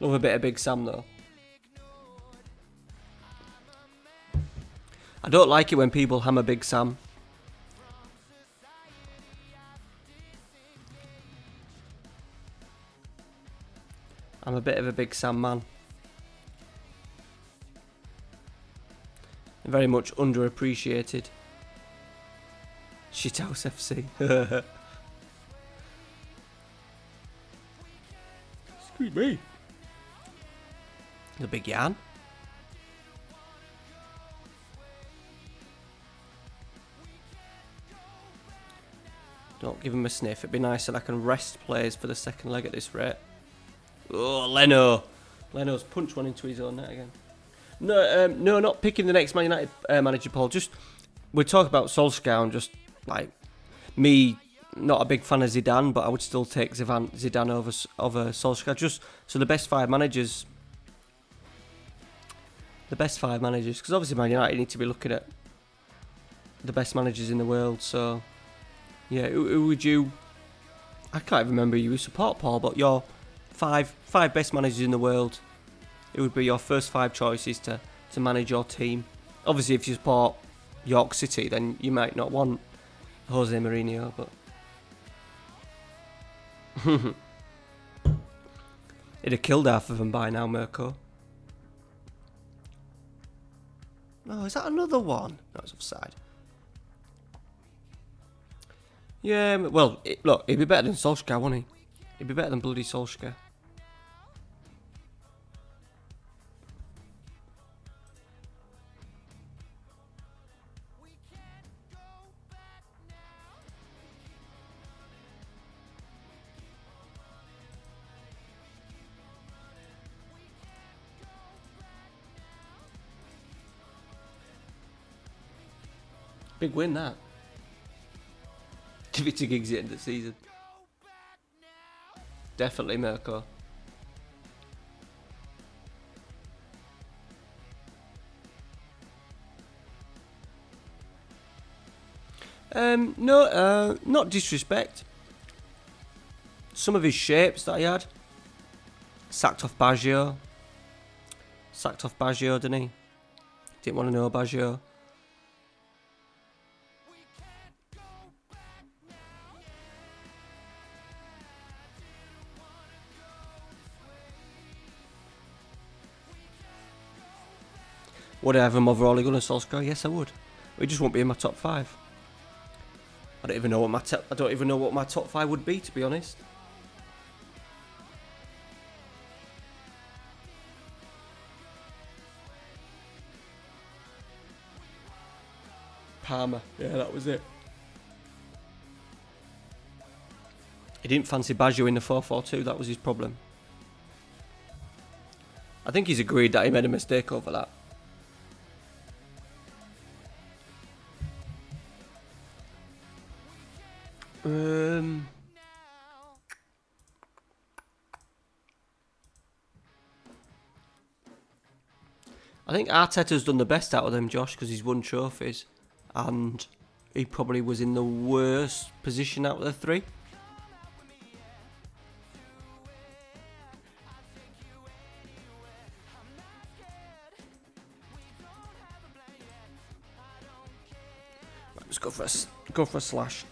Love a bit of Big Sam though. I don't like it when people hammer Big Sam. I'm a bit of a Big Sam man. Very much underappreciated. Shithouse FC. Excuse me. The big Jan. Don't give him a sniff. It'd be nice that I can rest players for the second leg at this rate. Oh, Leno. Leno's punched one into his own net again. No, not picking the next Man United manager, Paul. Just, we talk about Solskjaer and just, like, me, not a big fan of Zidane, but I would still take Zidane over Solskjaer. Just, so the best 5 managers, because obviously Man United need to be looking at the best managers in the world, so, yeah, who would you, I can't even remember who you support, Paul, but your five best managers in the world. It would be your first 5 choices to manage your team Obviously, if you support York City, then you might not want Jose Mourinho, but he'd have killed half of them by now, Mirko. Oh, is that another one? No, it's offside. Yeah, well, look, he'd be better than Solskjaer, wouldn't he? He'd be better than bloody Solskjaer. Big win, that. Give it to Giggs at the end of the season. Definitely, Mirko. No, not disrespect. Some of his shapes that he had. Sacked off Baggio, didn't he? Didn't want to know Baggio. Would I have him over Ole Gunnar Solskjaer? Yes, I would. He just won't be in my top 5. I don't even know what my top 5 would be, to be honest. Palmer, yeah, that was it. He didn't fancy Baggio in the 4-4-2. That was his problem. I think he's agreed that he made a mistake over that. I think Arteta's done the best out of them, Josh, because he's won trophies, and he probably was in the worst position out of the 3. Right, let's go for a slash.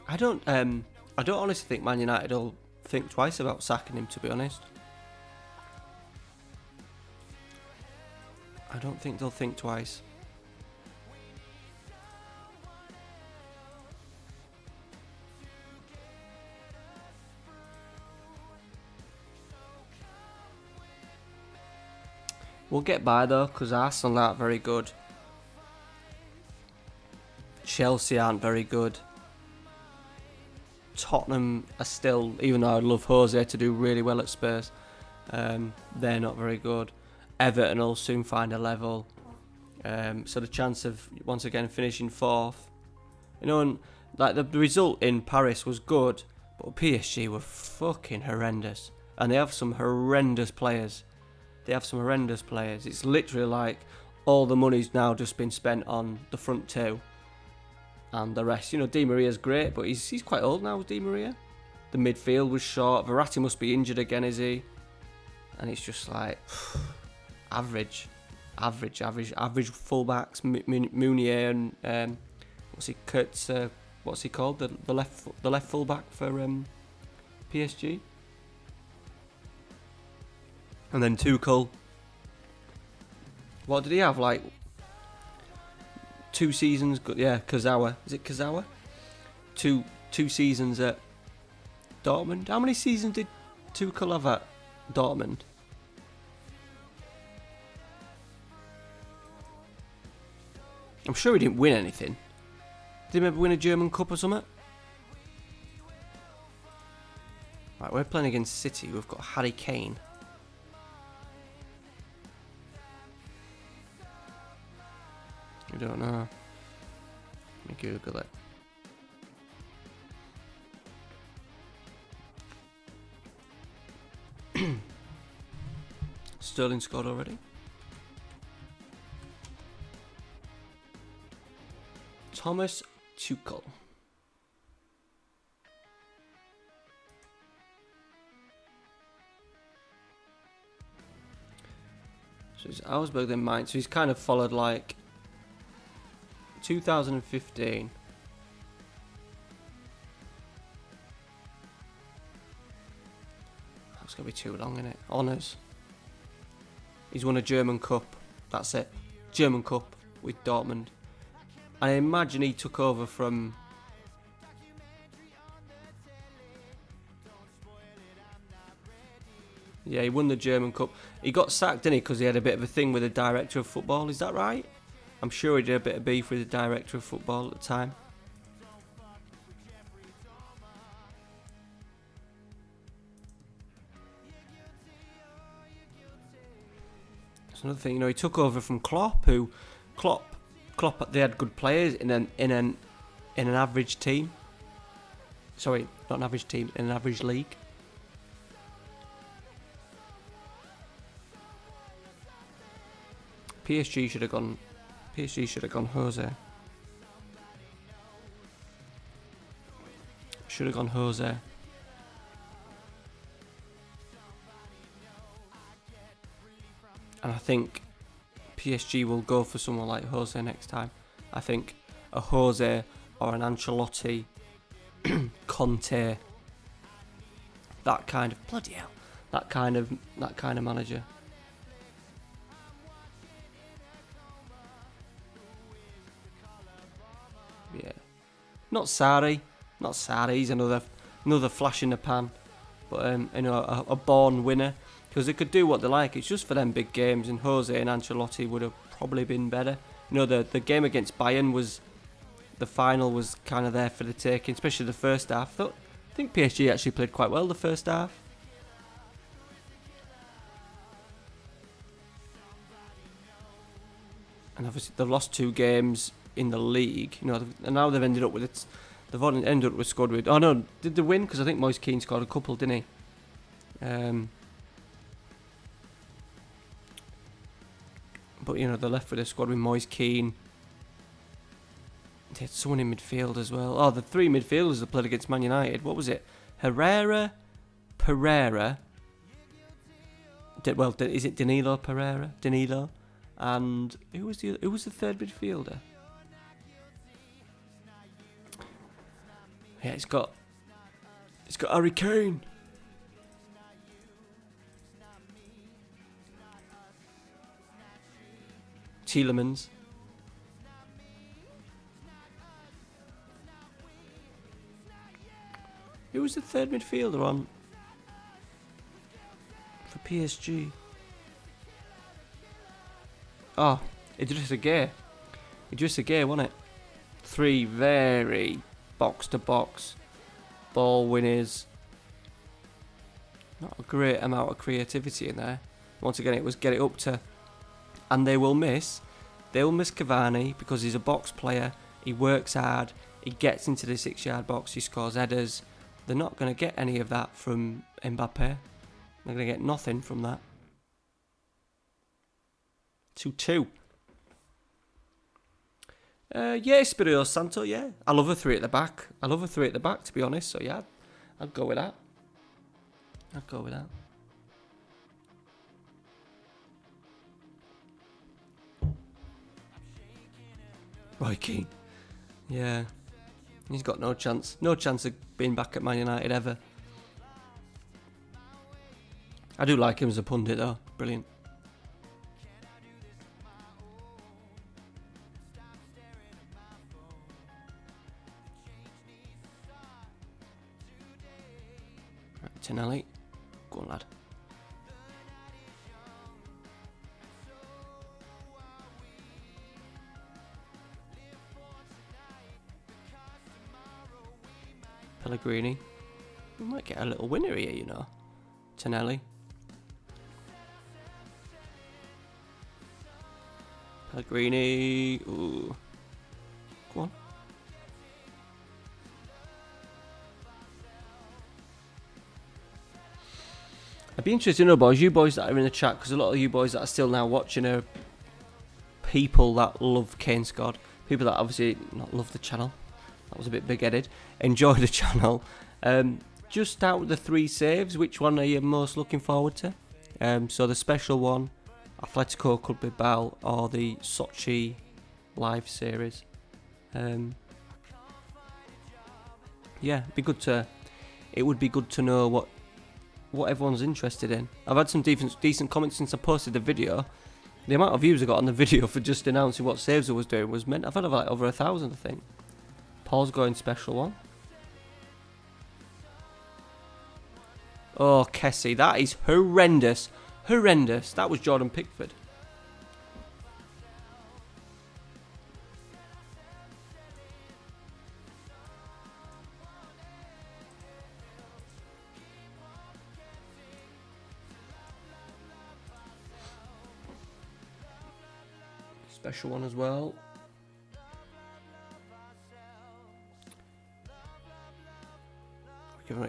I don't honestly think Man United will think twice about sacking him, to be honest. I don't think they'll think twice. We'll get by though, because Arsenal aren't very good. Chelsea aren't very good. Tottenham are still, even though I'd love Jose to do really well at Spurs, they're not very good. Everton will soon find a level. So the chance of once again finishing 4th, you know, and Like, the result in Paris was good, but PSG were fucking horrendous. And they have some horrendous players. It's literally like all the money's now just been spent on the front two. And the rest, Di Maria's great, but he's quite old now, Di Maria. The midfield was short. Verratti must be injured again, is he? And it's just like average fullbacks. Meunier and what's he called? The left fullback for PSG. And then Tuchel. What did he have? Like 2 seasons? Yeah, Kurzawa. Is it Kurzawa? Two seasons at Dortmund. How many seasons did Tuchel have at Dortmund? I'm sure he didn't win anything. Did he ever win a German Cup or something? Right, we're playing against City. We've got Harry Kane. I don't know. Let me Google it. Sterling scored already. Thomas Tuchel. So he's Augsburg then Mainz. So he's kind of followed like 2015. That's going to be too long, isn't it? Honours. He's won a German Cup. That's it. German Cup with Dortmund. I imagine he took over from... Yeah, he won the German Cup. He got sacked, didn't he? Because he had a bit of a thing with the director of football. Is that right? I'm sure he did a bit of beef with the director of football at the time. That's another thing. He took over from Klopp, Klopp, they had good players in an average team. Sorry, not an average team, in an average league. PSG should have gone Jose. Should have gone Jose. And I think PSG will go for someone like Jose next time. I think a Jose or an Ancelotti, Conte, that kind of bloody hell, that kind of manager. Yeah, not Sarri. He's another flash in the pan, but a born winner. Because they could do what they like. It's just for them big games, and Jose and Ancelotti would have probably been better. The game against Bayern the final was kind of there for the taking, especially the first half. I think PSG actually played quite well the first half. And obviously they've lost 2 games in the league, and now they've ended up with it. They've ended up with scored with. Oh no, did they win? Because I think Moise Kean scored a couple, didn't he? But they're left with a squad with Moise Kean. They had someone in midfield as well. Oh, the 3 midfielders that played against Man United. What was it? Herrera, Pereira. Is it Danilo Pereira? Danilo, and who was the third midfielder? Yeah, it's got Harry Kane. Tielemans. Who was the third midfielder on for PSG? Oh, Idrissa Gueye, wasn't it? 3 very box-to-box ball winners. Not a great amount of creativity in there. Once again, it was get it up to... And they will miss Cavani because he's a box player. He works hard. He gets into the 6-yard box, he scores headers. They're not going to get any of that from Mbappe. They're going to get nothing from that. 2-2. Yeah, Espirito Santo, yeah. I love a 3 at the back. To be honest. So, yeah, I'd go with that. Roy Keane. Yeah. He's got no chance. No chance of being back at Man United ever. I do like him as a pundit, though. Brilliant. Right, Tonelli. Go on, lad. Pellegrini. We might get a little winner here, you know. Tonelli. Pellegrini. Ooh. Go on. I'd be interested to know, boys, you boys that are in the chat, because a lot of you boys that are still now watching are people that love Kane Squad. People that obviously not love the channel. That was a bit big-headed. Enjoy the channel. Just out of the 3 saves, which one are you most looking forward to? So the special one, Atletico Club Bilbao, or the Sochi live series. Yeah, it would be good to know what everyone's interested in. I've had some decent comments since I posted the video. The amount of views I got on the video for just announcing what saves I was doing was meant. I've had like over 1,000, I think. Paul's going special one. Oh, Kessie, that is horrendous. Horrendous. That was Jordan Pickford. Special one as well.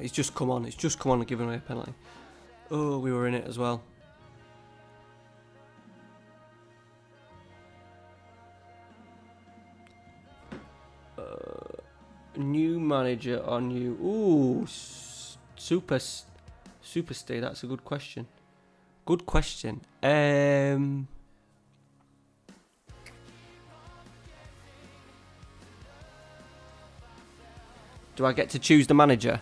It's just come on and given away a penalty. Oh, we were in it as well. New manager or new... Ooh, Superstay, that's a good question. Good question. Do I get to choose the manager?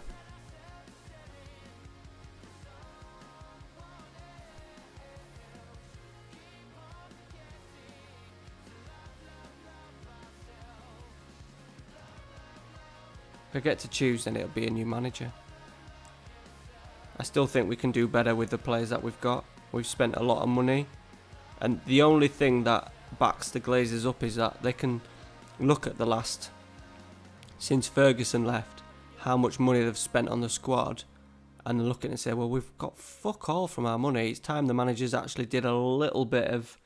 If I get to choose, then it'll be a new manager. I still think we can do better with the players that we've got. We've spent a lot of money. And the only thing that backs the Glazers up is that they can look at the last... Since Ferguson left, how much money they've spent on the squad. And look at it and say, well, we've got fuck all from our money. It's time the managers actually did a little bit of...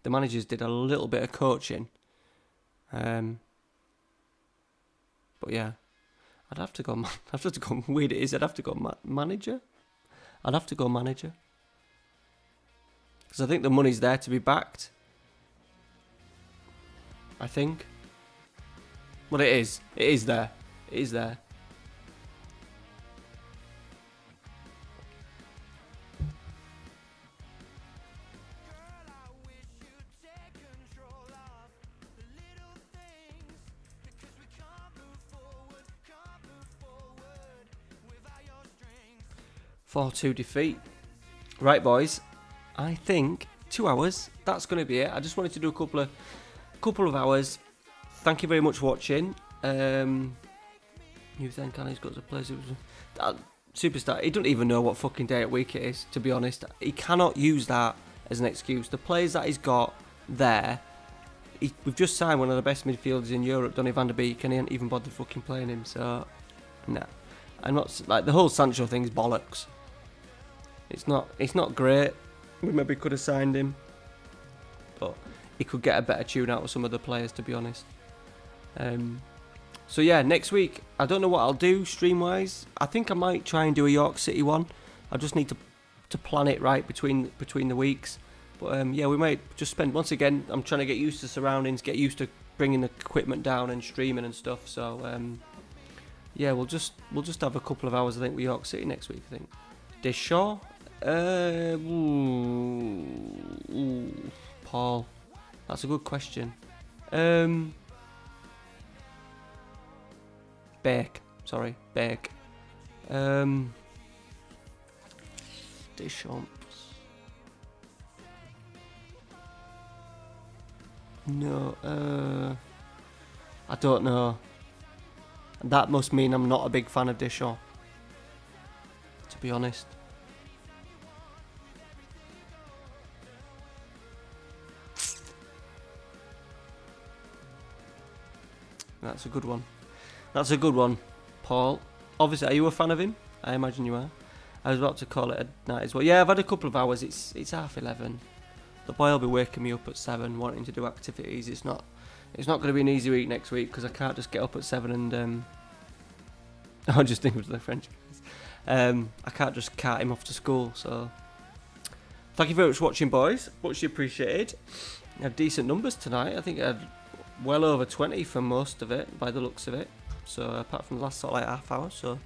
The managers did a little bit of coaching. But yeah. I'd have to go weird it is. I'd have to go manager. Because I think the money's there to be backed. I think. Well, it is. It is there. It is there. (4-2) defeat. Right, boys. I think 2 hours. That's going to be it. I just wanted to do a couple of hours. Thank you very much for watching. You think Ali's got to play Superstar? He doesn't even know what fucking day of week it is, to be honest. He cannot use that as an excuse. The players that he's got there, we've just signed one of the best midfielders in Europe, Donny van der Beek, and he ain't even bothered fucking playing him, so nah. I'm not, like, the whole Sancho thing is bollocks. It's not great. We maybe could have signed him, but he could get a better tune out of some of the players, to be honest. So yeah, next week, I don't know what I'll do stream-wise. I think I might try and do a York City one. I just need to plan it right between the weeks. But yeah, we might just spend, once again, I'm trying to get used to surroundings, get used to bringing the equipment down and streaming and stuff. So yeah, we'll just have a couple of hours, I think, with York City next week, I think. Dishaw? Paul, that's a good question. Bake. Deschamps. No, I don't know. That must mean I'm not a big fan of Deschamps, to be honest. That's a good one. Paul. Obviously, are you a fan of him? I imagine you are. I was about to call it a night as well. Yeah, I've had a couple of hours. It's 11:30. The boy will be waking me up at 7, wanting to do activities. It's not going to be an easy week next week because I can't just get up at 7 and I'll just think of the French guys. I can't just cart him off to school. So thank you very much for watching, boys. Much appreciated. I had decent numbers tonight. I think I had well over 20 for most of it, by the looks of it. So apart from the last sort of like half hour, so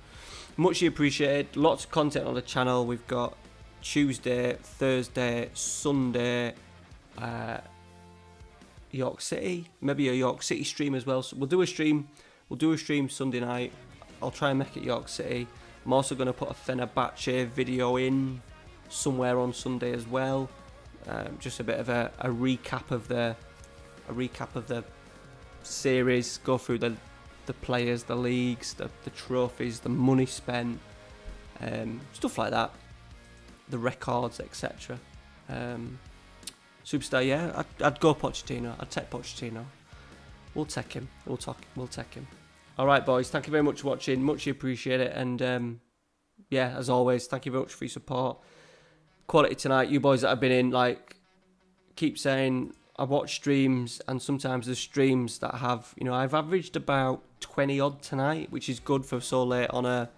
much appreciated. Lots of content on the channel. We've got Tuesday, Thursday, Sunday, York City, maybe a York City stream as well. So we'll do a stream Sunday night. I'll try and make it York City. I'm also going to put a Fenerbahce video in somewhere on Sunday as well. Just a bit of a recap of the series. Go through the players, the leagues, the trophies, the money spent, stuff like that, the records, etc. Superstar, yeah, I'd go Pochettino. I'd take Pochettino. We'll take him. We'll take him. All right, boys. Thank you very much for watching. Much appreciate it. And yeah, as always, thank you very much for your support. Quality tonight. You boys that have been in, like, keep saying I watch streams, and sometimes there's streams that have, I've averaged about 20 odd tonight, which is good for so late on a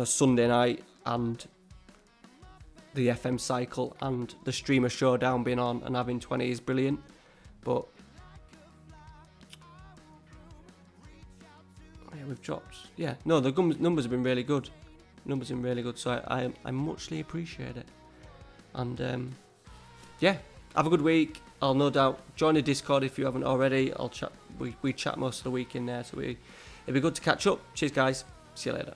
Sunday night, and the FM cycle and the streamer showdown being on and having 20 is brilliant. But yeah, we've dropped. Yeah, no, the numbers have been really good. So I muchly appreciate it. And yeah, have a good week. I'll no doubt join the Discord if you haven't already. I'll chat. We chat most of the week in there, so it'd be good to catch up. Cheers, guys. See you later.